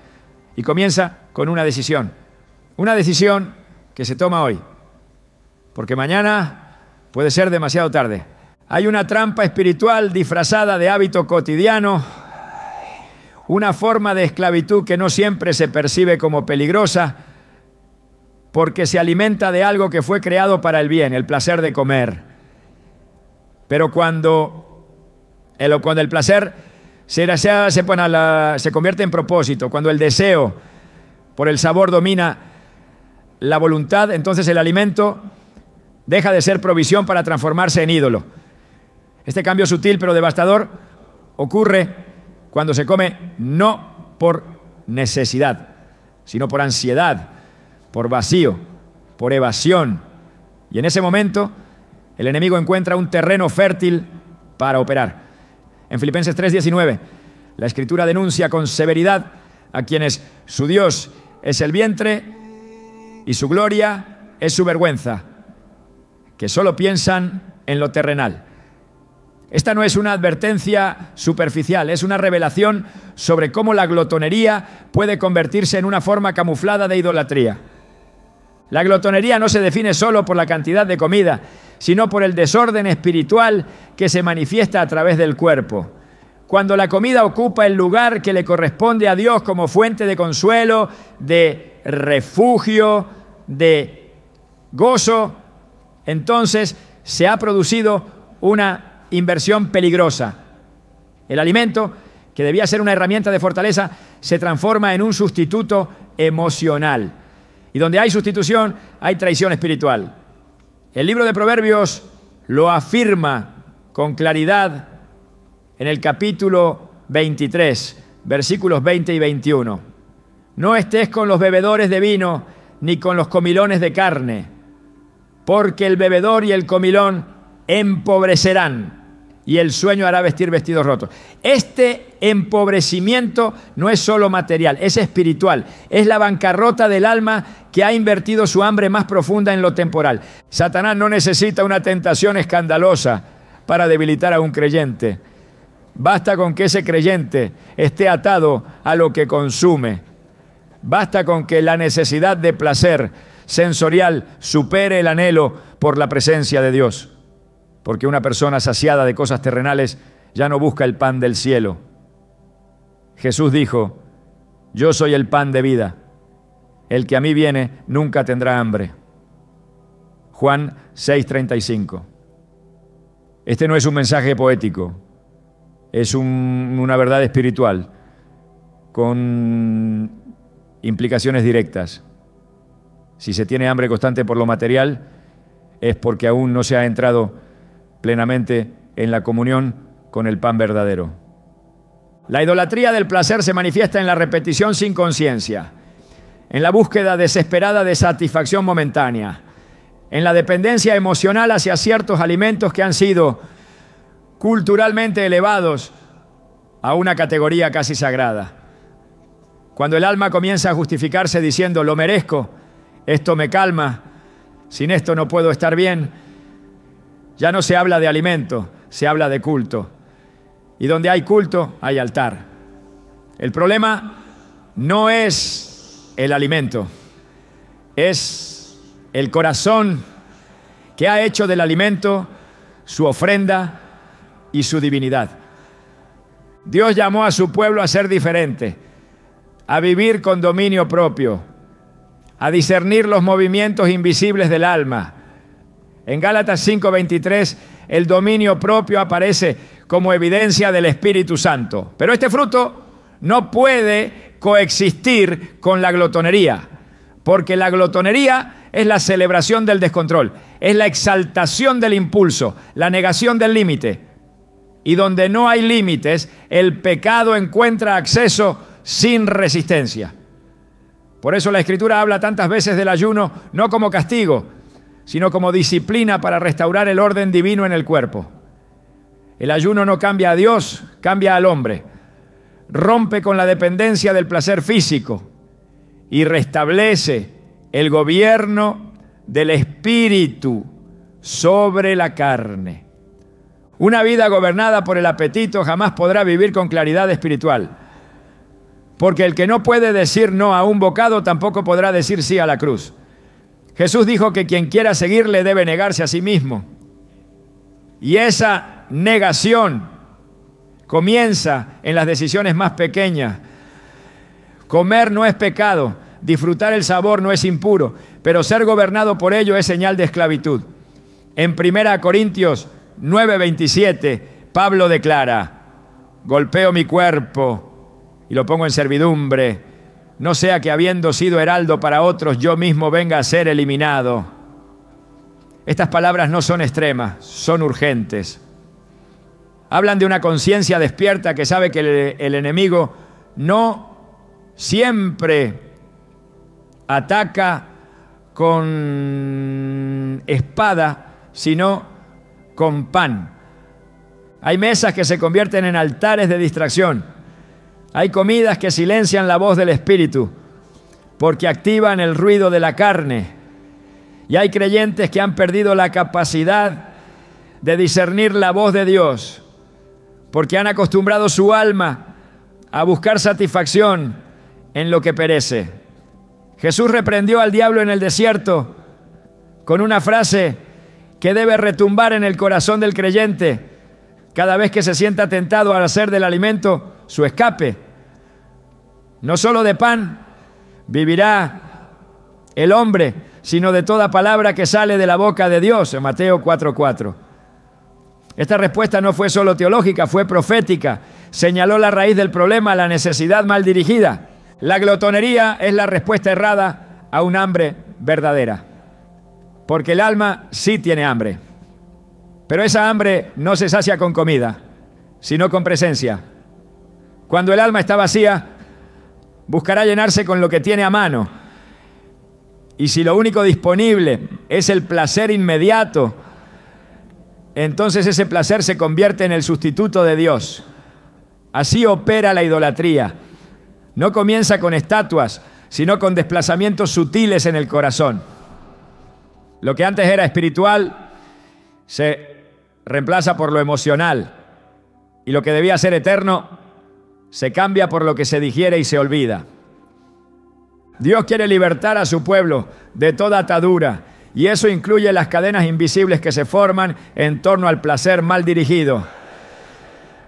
Y comienza con una decisión. Una decisión que se toma hoy, porque mañana puede ser demasiado tarde. Hay una trampa espiritual disfrazada de hábito cotidiano, una forma de esclavitud que no siempre se percibe como peligrosa, porque se alimenta de algo que fue creado para el bien, el placer de comer. Pero cuando el placer se convierte en propósito, cuando el deseo por el sabor domina la voluntad, entonces el alimento deja de ser provisión para transformarse en ídolo. Este cambio sutil pero devastador ocurre cuando se come no por necesidad, sino por ansiedad, por vacío, por evasión. Y en ese momento el enemigo encuentra un terreno fértil para operar. En Filipenses 3:19, la Escritura denuncia con severidad a quienes su Dios es el vientre y su gloria es su vergüenza, que solo piensan en lo terrenal. Esta no es una advertencia superficial, es una revelación sobre cómo la glotonería puede convertirse en una forma camuflada de idolatría. La glotonería no se define solo por la cantidad de comida, sino por el desorden espiritual que se manifiesta a través del cuerpo. Cuando la comida ocupa el lugar que le corresponde a Dios como fuente de consuelo, de refugio, de gozo, entonces se ha producido una inversión peligrosa. El alimento, que debía ser una herramienta de fortaleza, se transforma en un sustituto emocional. Y donde hay sustitución, hay traición espiritual. El libro de Proverbios lo afirma con claridad en el capítulo 23, versículos 20 y 21. No estés con los bebedores de vino, ni con los comilones de carne, porque el bebedor y el comilón empobrecerán, y el sueño hará vestir vestidos rotos. Este empobrecimiento no es solo material, es espiritual. Es la bancarrota del alma que ha invertido su hambre más profunda en lo temporal. Satanás no necesita una tentación escandalosa para debilitar a un creyente. Basta con que ese creyente esté atado a lo que consume. Basta con que la necesidad de placer sensorial supere el anhelo por la presencia de Dios. Porque una persona saciada de cosas terrenales ya no busca el pan del cielo. Jesús dijo: yo soy el pan de vida. El que a mí viene nunca tendrá hambre. Juan 6:35. Este no es un mensaje poético, es una verdad espiritual con implicaciones directas. Si se tiene hambre constante por lo material, es porque aún no se ha entrado plenamente en la comunión con el pan verdadero. La idolatría del placer se manifiesta en la repetición sin conciencia, en la búsqueda desesperada de satisfacción momentánea, en la dependencia emocional hacia ciertos alimentos que han sido culturalmente elevados a una categoría casi sagrada. Cuando el alma comienza a justificarse diciendo: lo merezco, esto me calma, sin esto no puedo estar bien, ya no se habla de alimento, se habla de culto. Y donde hay culto, hay altar. El problema no es el alimento, es el corazón que ha hecho del alimento su ofrenda y su divinidad. Dios llamó a su pueblo a ser diferente, a vivir con dominio propio, a discernir los movimientos invisibles del alma. En Gálatas 5:23, el dominio propio aparece como evidencia del Espíritu Santo. Pero este fruto no puede coexistir con la glotonería, porque la glotonería es la celebración del descontrol, es la exaltación del impulso, la negación del límite. Y donde no hay límites, el pecado encuentra acceso sin resistencia. Por eso la Escritura habla tantas veces del ayuno, no como castigo, sino como disciplina para restaurar el orden divino en el cuerpo. El ayuno no cambia a Dios, cambia al hombre. Rompe con la dependencia del placer físico y restablece el gobierno del espíritu sobre la carne. Una vida gobernada por el apetito jamás podrá vivir con claridad espiritual, porque el que no puede decir no a un bocado tampoco podrá decir sí a la cruz. Jesús dijo que quien quiera seguirle debe negarse a sí mismo. Y esa negación comienza en las decisiones más pequeñas. Comer no es pecado, disfrutar el sabor no es impuro, pero ser gobernado por ello es señal de esclavitud. En 1 Corintios 9:27, Pablo declara: golpeo mi cuerpo y lo pongo en servidumbre, no sea que habiendo sido heraldo para otros, yo mismo venga a ser eliminado. Estas palabras no son extremas, son urgentes. Hablan de una conciencia despierta que sabe que el enemigo no siempre ataca con espada, sino con pan. Hay mesas que se convierten en altares de distracción. Hay comidas que silencian la voz del Espíritu porque activan el ruido de la carne. Y hay creyentes que han perdido la capacidad de discernir la voz de Dios porque han acostumbrado su alma a buscar satisfacción en lo que perece. Jesús reprendió al diablo en el desierto con una frase que debe retumbar en el corazón del creyente cada vez que se sienta tentado a hacer del alimento su escape. No solo de pan vivirá el hombre, sino de toda palabra que sale de la boca de Dios, en Mateo 4:4. Esta respuesta no fue solo teológica, fue profética. Señaló la raíz del problema, la necesidad mal dirigida. La glotonería es la respuesta errada a un hambre verdadera. Porque el alma sí tiene hambre. Pero esa hambre no se sacia con comida, sino con presencia. Cuando el alma está vacía, buscará llenarse con lo que tiene a mano. Y si lo único disponible es el placer inmediato, entonces ese placer se convierte en el sustituto de Dios. Así opera la idolatría. No comienza con estatuas, sino con desplazamientos sutiles en el corazón. Lo que antes era espiritual se reemplaza por lo emocional, y lo que debía ser eterno se cambia por lo que se digiere y se olvida. Dios quiere libertar a su pueblo de toda atadura, y eso incluye las cadenas invisibles que se forman en torno al placer mal dirigido.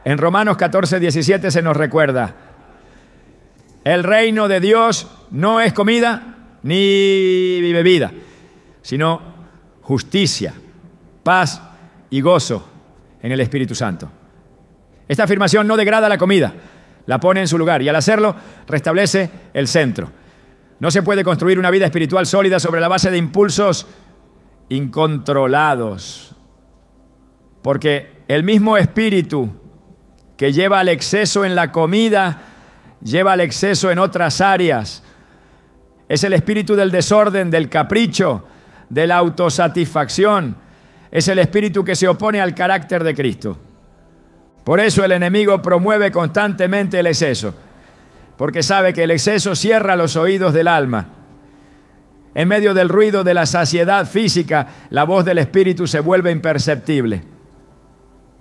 En Romanos 14:17 se nos recuerda: el reino de Dios no es comida ni bebida, sino justicia, paz y gozo en el Espíritu Santo. Esta afirmación no degrada la comida, la pone en su lugar, y al hacerlo restablece el centro. No se puede construir una vida espiritual sólida sobre la base de impulsos incontrolados, porque el mismo espíritu que lleva al exceso en la comida lleva al exceso en otras áreas. Es el espíritu del desorden, del capricho, de la autosatisfacción. Es el espíritu que se opone al carácter de Cristo. Por eso el enemigo promueve constantemente el exceso, porque sabe que el exceso cierra los oídos del alma. En medio del ruido de la saciedad física, la voz del espíritu se vuelve imperceptible.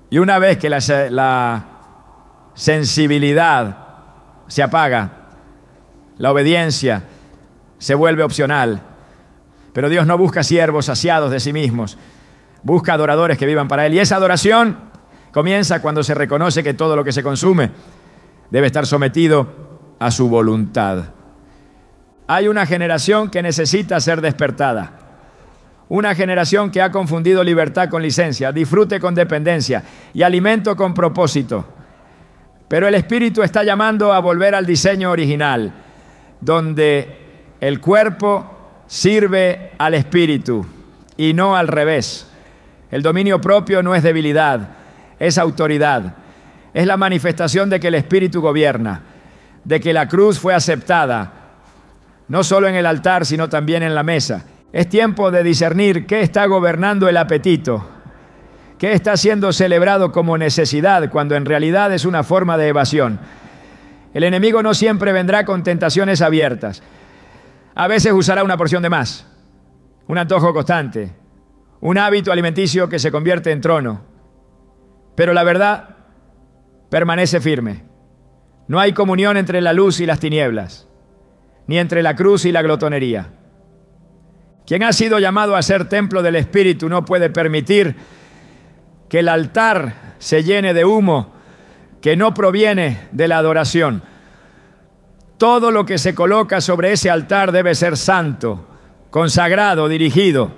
Y una vez que la sensibilidad se apaga, la obediencia se vuelve opcional. Pero Dios no busca siervos saciados de sí mismos, busca adoradores que vivan para Él. Y esa adoración comienza cuando se reconoce que todo lo que se consume debe estar sometido a su voluntad. Hay una generación que necesita ser despertada. Una generación que ha confundido libertad con licencia, disfrute con dependencia y alimento con propósito. Pero el Espíritu está llamando a volver al diseño original, donde el cuerpo sirve al Espíritu y no al revés. El dominio propio no es debilidad, es autoridad. Es la manifestación de que el Espíritu gobierna, de que la cruz fue aceptada, no solo en el altar, sino también en la mesa. Es tiempo de discernir qué está gobernando el apetito, qué está siendo celebrado como necesidad, cuando en realidad es una forma de evasión. El enemigo no siempre vendrá con tentaciones abiertas. A veces usará una porción de más, un antojo constante, un hábito alimenticio que se convierte en trono. Pero la verdad permanece firme. No hay comunión entre la luz y las tinieblas, ni entre la cruz y la glotonería. Quien ha sido llamado a ser templo del Espíritu no puede permitir que el altar se llene de humo que no proviene de la adoración. Todo lo que se coloca sobre ese altar debe ser santo, consagrado, dirigido.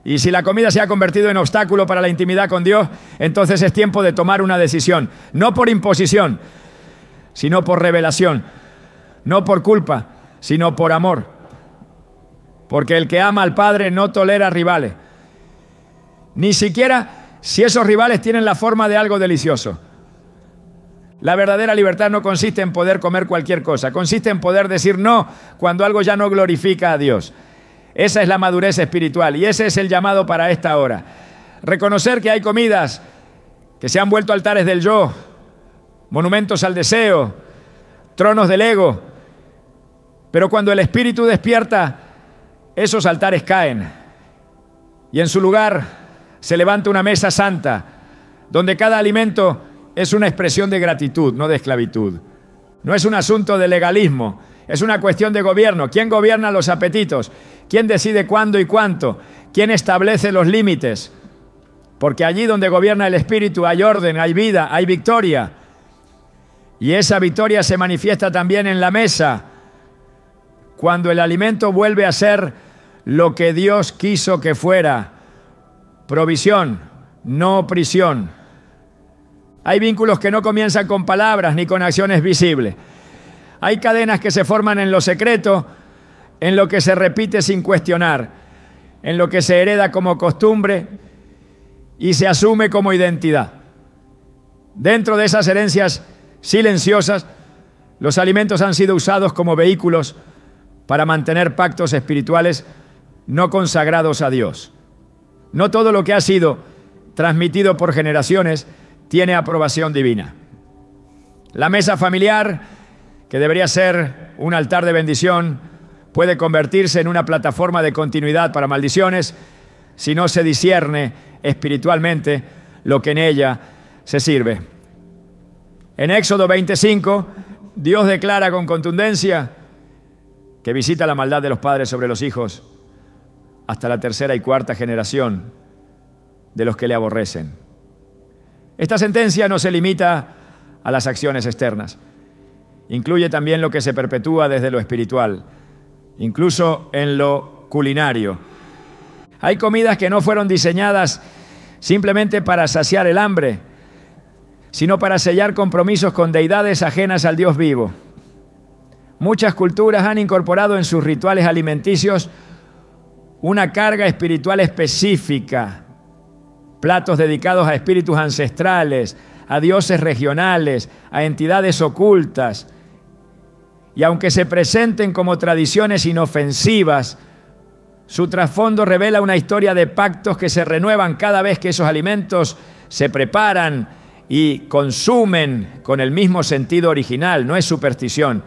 Y si la comida se ha convertido en obstáculo para la intimidad con Dios, entonces es tiempo de tomar una decisión, no por imposición, sino por revelación, no por culpa, sino por amor. Porque el que ama al Padre no tolera rivales, ni siquiera si esos rivales tienen la forma de algo delicioso. La verdadera libertad no consiste en poder comer cualquier cosa, consiste en poder decir no cuando algo ya no glorifica a Dios. Esa es la madurez espiritual y ese es el llamado para esta hora. Reconocer que hay comidas que se han vuelto altares del yo, monumentos al deseo, tronos del ego. Pero cuando el Espíritu despierta, esos altares caen y en su lugar se levanta una mesa santa, donde cada alimento es una expresión de gratitud, no de esclavitud. No es un asunto de legalismo, es una cuestión de gobierno. ¿Quién gobierna los apetitos? ¿Quién decide cuándo y cuánto? ¿Quién establece los límites? Porque allí donde gobierna el Espíritu hay orden, hay vida, hay victoria. Y esa victoria se manifiesta también en la mesa, cuando el alimento vuelve a ser lo que Dios quiso que fuera: provisión, no prisión. Hay vínculos que no comienzan con palabras ni con acciones visibles. Hay cadenas que se forman en lo secreto, en lo que se repite sin cuestionar, en lo que se hereda como costumbre y se asume como identidad. Dentro de esas herencias silenciosas, los alimentos han sido usados como vehículos para mantener pactos espirituales no consagrados a Dios. No todo lo que ha sido transmitido por generaciones tiene aprobación divina. La mesa familiar, que debería ser un altar de bendición, puede convertirse en una plataforma de continuidad para maldiciones si no se discierne espiritualmente lo que en ella se sirve. En Éxodo 25, Dios declara con contundencia que visita la maldad de los padres sobre los hijos hasta la tercera y cuarta generación de los que le aborrecen. Esta sentencia no se limita a las acciones externas. Incluye también lo que se perpetúa desde lo espiritual, incluso en lo culinario. Hay comidas que no fueron diseñadas simplemente para saciar el hambre, sino para sellar compromisos con deidades ajenas al Dios vivo. Muchas culturas han incorporado en sus rituales alimenticios una carga espiritual específica, platos dedicados a espíritus ancestrales, a dioses regionales, a entidades ocultas. Y aunque se presenten como tradiciones inofensivas, su trasfondo revela una historia de pactos que se renuevan cada vez que esos alimentos se preparan y consumen con el mismo sentido original. No es superstición,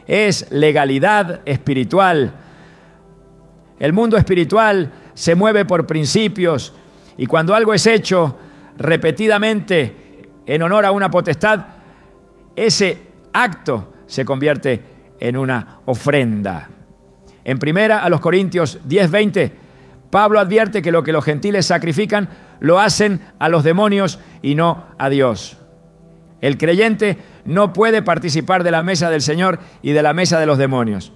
es legalidad espiritual. El mundo espiritual se mueve por principios y cuando algo es hecho repetidamente en honor a una potestad, ese acto se convierte en una ofrenda. En primera a los Corintios 10:20, Pablo advierte que lo que los gentiles sacrifican lo hacen a los demonios y no a Dios. El creyente no puede participar de la mesa del Señor y de la mesa de los demonios.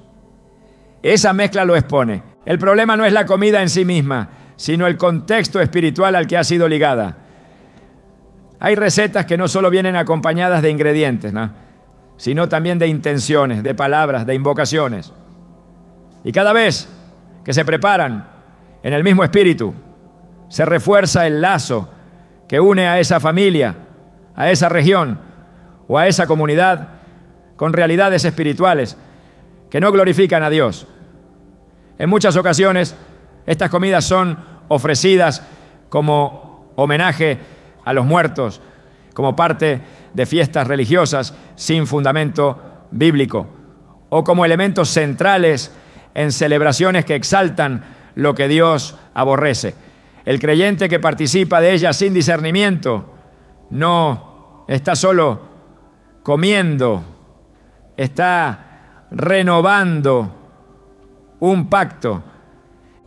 Esa mezcla lo expone. El problema no es la comida en sí misma, sino el contexto espiritual al que ha sido ligada. Hay recetas que no solo vienen acompañadas de ingredientes, ¿no?, sino también de intenciones, de palabras, de invocaciones. Y cada vez que se preparan en el mismo espíritu, se refuerza el lazo que une a esa familia, a esa región o a esa comunidad con realidades espirituales que no glorifican a Dios. En muchas ocasiones, estas comidas son ofrecidas como homenaje a los muertos, como parte de fiestas religiosas sin fundamento bíblico, o como elementos centrales en celebraciones que exaltan lo que Dios aborrece. El creyente que participa de ellas sin discernimiento no está solo comiendo, está renovando un pacto.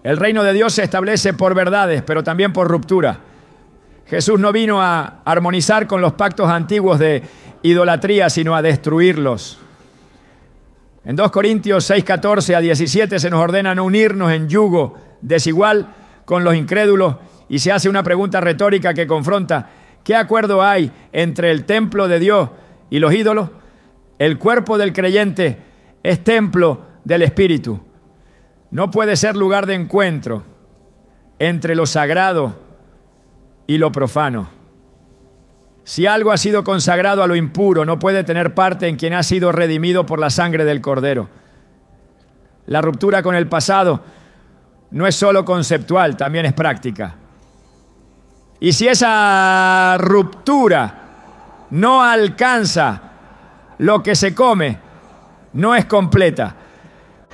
El reino de Dios se establece por verdades, pero también por ruptura. Jesús no vino a armonizar con los pactos antiguos de idolatría, sino a destruirlos. En 2 Corintios 6:14 a 17 se nos ordena no unirnos en yugo desigual con los incrédulos y se hace una pregunta retórica que confronta: ¿qué acuerdo hay entre el templo de Dios y los ídolos? El cuerpo del creyente es templo del Espíritu. No puede ser lugar de encuentro entre lo sagrado y lo profano. Si algo ha sido consagrado a lo impuro, no puede tener parte en quien ha sido redimido por la sangre del Cordero. La ruptura con el pasado no es solo conceptual, también es práctica. Y si esa ruptura no alcanza lo que se come, no es completa.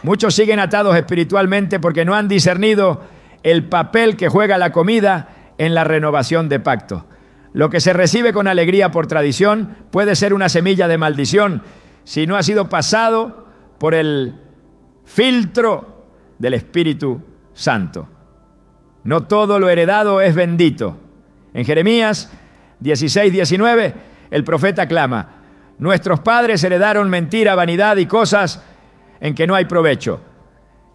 Muchos siguen atados espiritualmente porque no han discernido el papel que juega la comida en la renovación de pacto. Lo que se recibe con alegría por tradición puede ser una semilla de maldición si no ha sido pasado por el filtro del Espíritu Santo. No todo lo heredado es bendito. En Jeremías 16:19, el profeta clama: nuestros padres heredaron mentira, vanidad y cosas en que no hay provecho.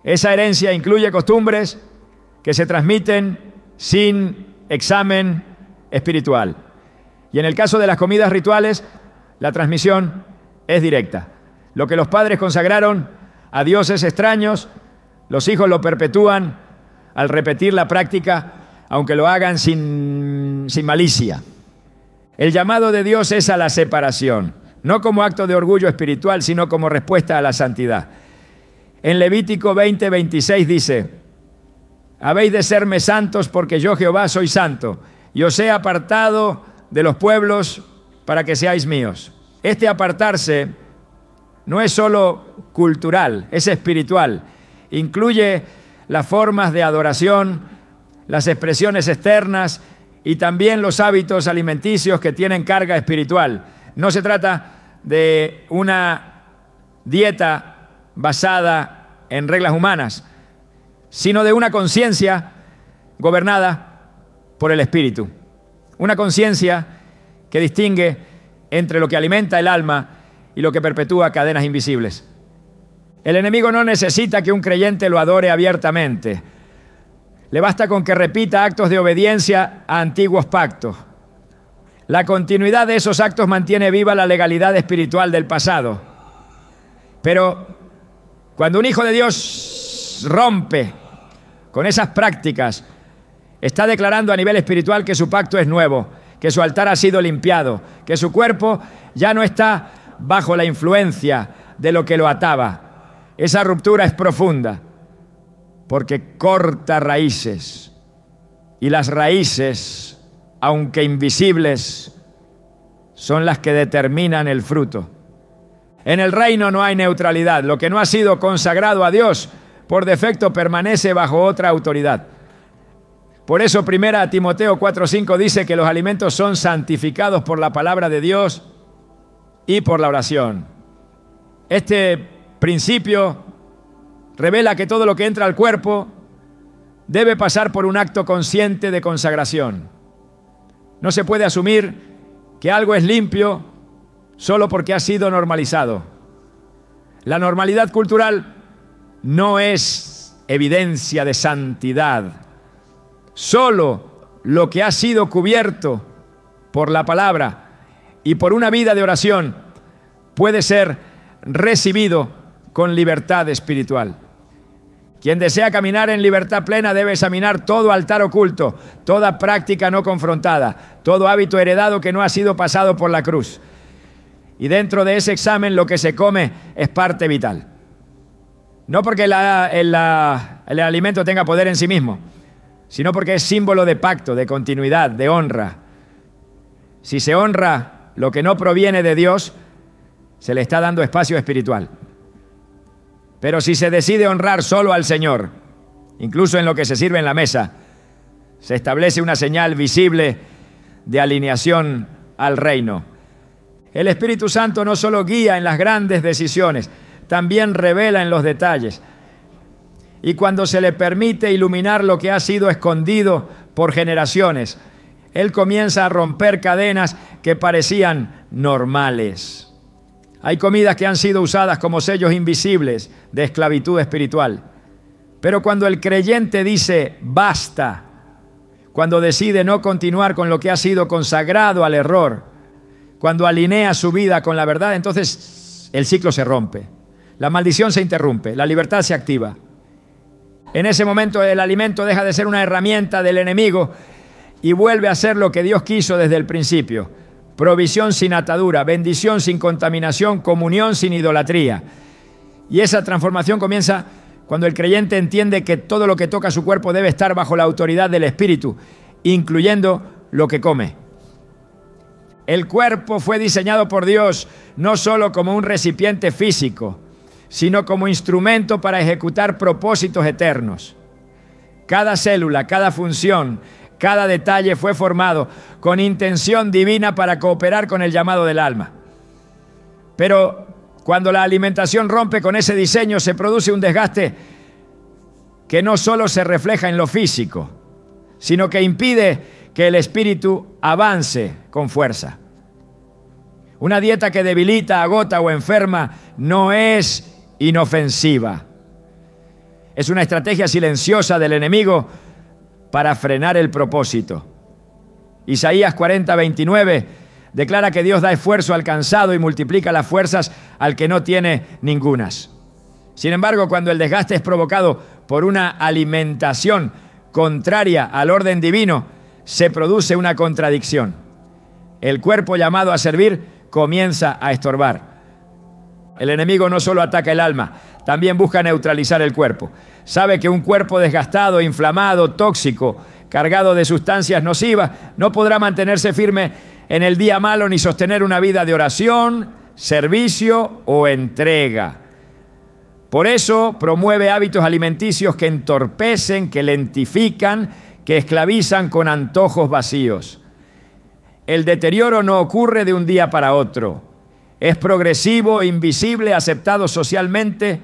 Esa herencia incluye costumbres que se transmiten sin examen espiritual. Y en el caso de las comidas rituales, la transmisión es directa. Lo que los padres consagraron a dioses extraños, los hijos lo perpetúan al repetir la práctica, aunque lo hagan sin malicia. El llamado de Dios es a la separación, no como acto de orgullo espiritual, sino como respuesta a la santidad. En Levítico 20:26 dice: habéis de serme santos porque yo Jehová soy santo, y os he apartado de los pueblos para que seáis míos. Este apartarse no es solo cultural, es espiritual. Incluye las formas de adoración, las expresiones externas y también los hábitos alimenticios que tienen carga espiritual. No se trata de una dieta basada en reglas humanas, sino de una conciencia gobernada por el Espíritu. Una conciencia que distingue entre lo que alimenta el alma y lo que perpetúa cadenas invisibles. El enemigo no necesita que un creyente lo adore abiertamente. Le basta con que repita actos de obediencia a antiguos pactos. La continuidad de esos actos mantiene viva la legalidad espiritual del pasado. Pero cuando un hijo de Dios rompe con esas prácticas, está declarando a nivel espiritual que su pacto es nuevo, que su altar ha sido limpiado, que su cuerpo ya no está bajo la influencia de lo que lo ataba. Esa ruptura es profunda, porque corta raíces, y las raíces, aunque invisibles, son las que determinan el fruto. En el reino no hay neutralidad. Lo que no ha sido consagrado a Dios, por defecto permanece bajo otra autoridad. Por eso 1 Timoteo 4:5 dice que los alimentos son santificados por la palabra de Dios y por la oración. Este principio revela que todo lo que entra al cuerpo debe pasar por un acto consciente de consagración. No se puede asumir que algo es limpio solo porque ha sido normalizado. La normalidad cultural no es evidencia de santidad. Solo lo que ha sido cubierto por la palabra y por una vida de oración puede ser recibido con libertad espiritual. Quien desea caminar en libertad plena debe examinar todo altar oculto, toda práctica no confrontada, todo hábito heredado que no ha sido pasado por la cruz. Y dentro de ese examen lo que se come es parte vital. No porque el alimento tenga poder en sí mismo, sino porque es símbolo de pacto, de continuidad, de honra. Si se honra lo que no proviene de Dios, se le está dando espacio espiritual. Pero si se decide honrar solo al Señor, incluso en lo que se sirve en la mesa, se establece una señal visible de alineación al reino. El Espíritu Santo no solo guía en las grandes decisiones, también revela en los detalles. Y cuando se le permite iluminar lo que ha sido escondido por generaciones, Él comienza a romper cadenas que parecían normales. Hay comidas que han sido usadas como sellos invisibles de esclavitud espiritual. Pero cuando el creyente dice basta, cuando decide no continuar con lo que ha sido consagrado al error, cuando alinea su vida con la verdad, entonces el ciclo se rompe. La maldición se interrumpe, la libertad se activa. En ese momento el alimento deja de ser una herramienta del enemigo y vuelve a ser lo que Dios quiso desde el principio. Provisión sin atadura, bendición sin contaminación, comunión sin idolatría. Y esa transformación comienza cuando el creyente entiende que todo lo que toca su cuerpo debe estar bajo la autoridad del Espíritu, incluyendo lo que come. El cuerpo fue diseñado por Dios no solo como un recipiente físico, sino como instrumento para ejecutar propósitos eternos. Cada célula, cada función, cada detalle fue formado con intención divina para cooperar con el llamado del alma. Pero cuando la alimentación rompe con ese diseño, se produce un desgaste que no solo se refleja en lo físico, sino que impide que el espíritu avance con fuerza. Una dieta que debilita, agota o enferma no es inofensiva. Es una estrategia silenciosa del enemigo para frenar el propósito. Isaías 40:29 declara que Dios da esfuerzo al cansado y multiplica las fuerzas al que no tiene ningunas. Sin embargo, cuando el desgaste es provocado por una alimentación contraria al orden divino, se produce una contradicción. El cuerpo llamado a servir comienza a estorbar. El enemigo no solo ataca el alma, también busca neutralizar el cuerpo. Sabe que un cuerpo desgastado, inflamado, tóxico, cargado de sustancias nocivas, no podrá mantenerse firme en el día malo ni sostener una vida de oración, servicio o entrega. Por eso promueve hábitos alimenticios que entorpecen, que lentifican, que esclavizan con antojos vacíos. El deterioro no ocurre de un día para otro. Es progresivo, invisible, aceptado socialmente,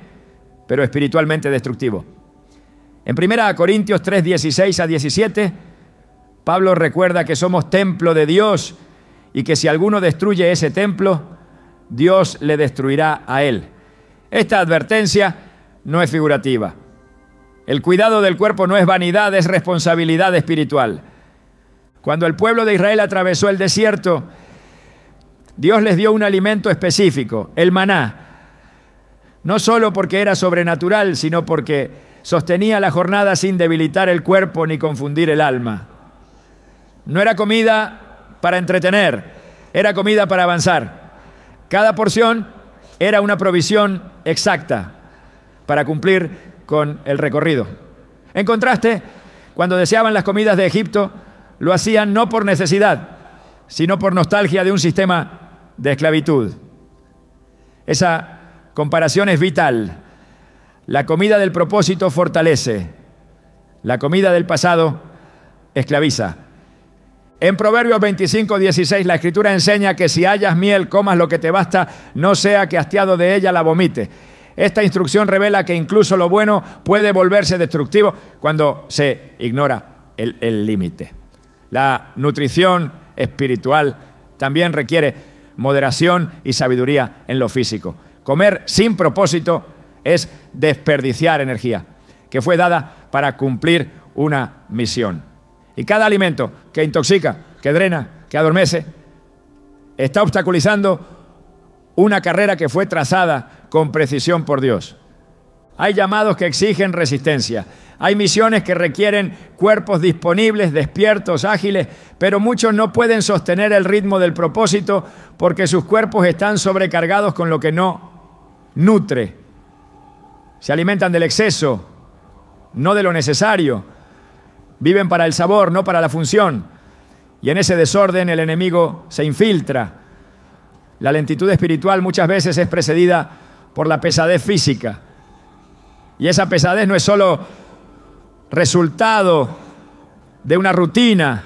pero espiritualmente destructivo. En 1 Corintios 3, 16 a 17, Pablo recuerda que somos templo de Dios y que si alguno destruye ese templo, Dios le destruirá a él. Esta advertencia no es figurativa. El cuidado del cuerpo no es vanidad, es responsabilidad espiritual. Cuando el pueblo de Israel atravesó el desierto, Dios les dio un alimento específico, el maná. No solo porque era sobrenatural, sino porque sostenía la jornada sin debilitar el cuerpo ni confundir el alma. No era comida para entretener, era comida para avanzar. Cada porción era una provisión exacta para cumplir con el recorrido. En contraste, cuando deseaban las comidas de Egipto, lo hacían no por necesidad, sino por nostalgia de un sistema de esclavitud. Esa comparación es vital. La comida del propósito fortalece, la comida del pasado esclaviza. En Proverbios 25, 16, la Escritura enseña que si hallas miel, comas lo que te basta, no sea que hastiado de ella la vomites. Esta instrucción revela que incluso lo bueno puede volverse destructivo cuando se ignora el límite. La nutrición espiritual también requiere moderación y sabiduría en lo físico. Comer sin propósito es desperdiciar energía que fue dada para cumplir una misión. Y cada alimento que intoxica, que drena, que adormece, está obstaculizando una carrera que fue trazada con precisión por Dios. Hay llamados que exigen resistencia. Hay misiones que requieren cuerpos disponibles, despiertos, ágiles, pero muchos no pueden sostener el ritmo del propósito porque sus cuerpos están sobrecargados con lo que no nutre. Se alimentan del exceso, no de lo necesario. Viven para el sabor, no para la función. Y en ese desorden el enemigo se infiltra. La lentitud espiritual muchas veces es precedida por la pesadez física. Y esa pesadez no es solo resultado de una rutina,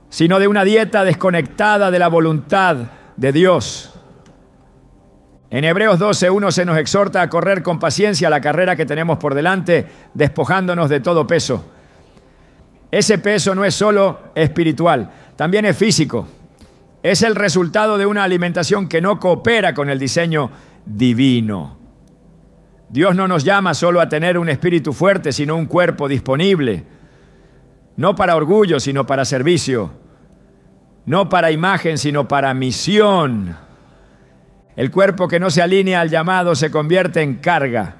sino de una dieta desconectada de la voluntad de Dios. En Hebreos 12:1 se nos exhorta a correr con paciencia la carrera que tenemos por delante, despojándonos de todo peso. Ese peso no es solo espiritual, también es físico. Es el resultado de una alimentación que no coopera con el diseño divino. Dios no nos llama solo a tener un espíritu fuerte, sino un cuerpo disponible. No para orgullo, sino para servicio. No para imagen, sino para misión. El cuerpo que no se alinea al llamado se convierte en carga,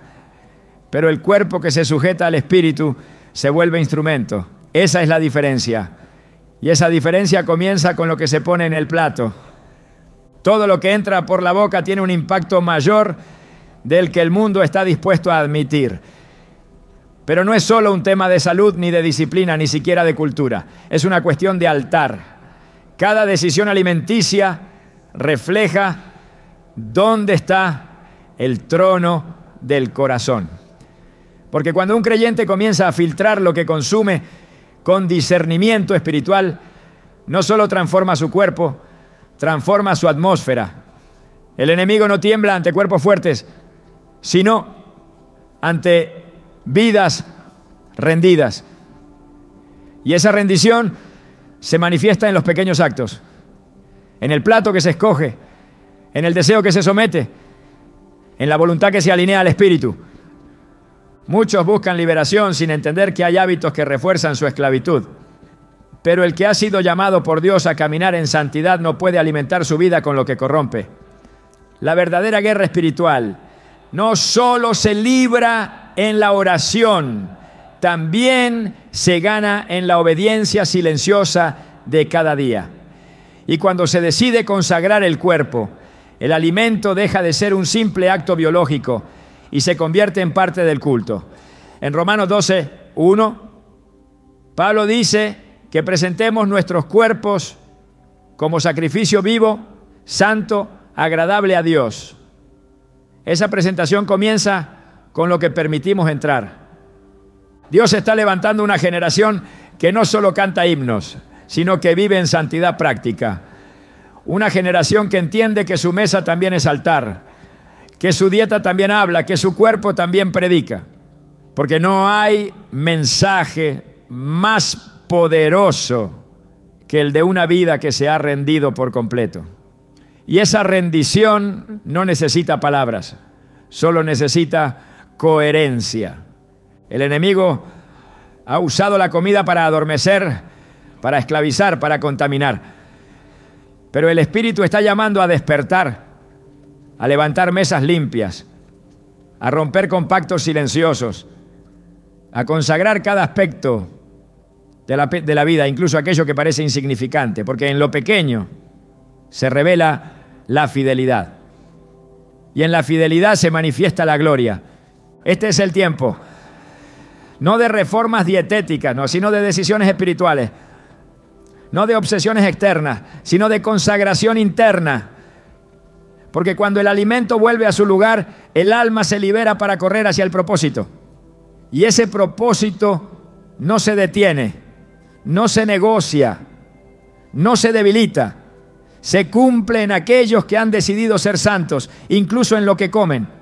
pero el cuerpo que se sujeta al espíritu se vuelve instrumento. Esa es la diferencia. Y esa diferencia comienza con lo que se pone en el plato. Todo lo que entra por la boca tiene un impacto mayor del que el mundo está dispuesto a admitir. Pero no es solo un tema de salud, ni de disciplina, ni siquiera de cultura. Es una cuestión de altar. Cada decisión alimenticia refleja dónde está el trono del corazón. Porque cuando un creyente comienza a filtrar lo que consume con discernimiento espiritual, no solo transforma su cuerpo, transforma su atmósfera. El enemigo no tiembla ante cuerpos fuertes, sino ante vidas rendidas. Y esa rendición se manifiesta en los pequeños actos, en el plato que se escoge, en el deseo que se somete, en la voluntad que se alinea al espíritu. Muchos buscan liberación sin entender que hay hábitos que refuerzan su esclavitud. Pero el que ha sido llamado por Dios a caminar en santidad no puede alimentar su vida con lo que corrompe. La verdadera guerra espiritual no solo se libra en la oración, también se gana en la obediencia silenciosa de cada día. Y cuando se decide consagrar el cuerpo, El alimento deja de ser un simple acto biológico y se convierte en parte del culto. En Romanos 12:1, Pablo dice que presentemos nuestros cuerpos como sacrificio vivo, santo, agradable a Dios. Esa presentación comienza con lo que permitimos entrar. Dios está levantando una generación que no solo canta himnos, sino que vive en santidad práctica. Una generación que entiende que su mesa también es altar, que su dieta también habla, que su cuerpo también predica. Porque no hay mensaje más poderoso que el de una vida que se ha rendido por completo. Y esa rendición no necesita palabras, solo necesita coherencia. El enemigo ha usado la comida para adormecer, para esclavizar, para contaminar. Pero el Espíritu está llamando a despertar, a levantar mesas limpias, a romper con pactos silenciosos, a consagrar cada aspecto de la vida, incluso aquello que parece insignificante, porque en lo pequeño se revela la fidelidad. Y en la fidelidad se manifiesta la gloria. Este es el tiempo, no de reformas dietéticas, no, sino de decisiones espirituales. No de obsesiones externas, sino de consagración interna. Porque cuando el alimento vuelve a su lugar, el alma se libera para correr hacia el propósito. Y ese propósito no se detiene, no se negocia, no se debilita. Se cumple en aquellos que han decidido ser santos, incluso en lo que comen.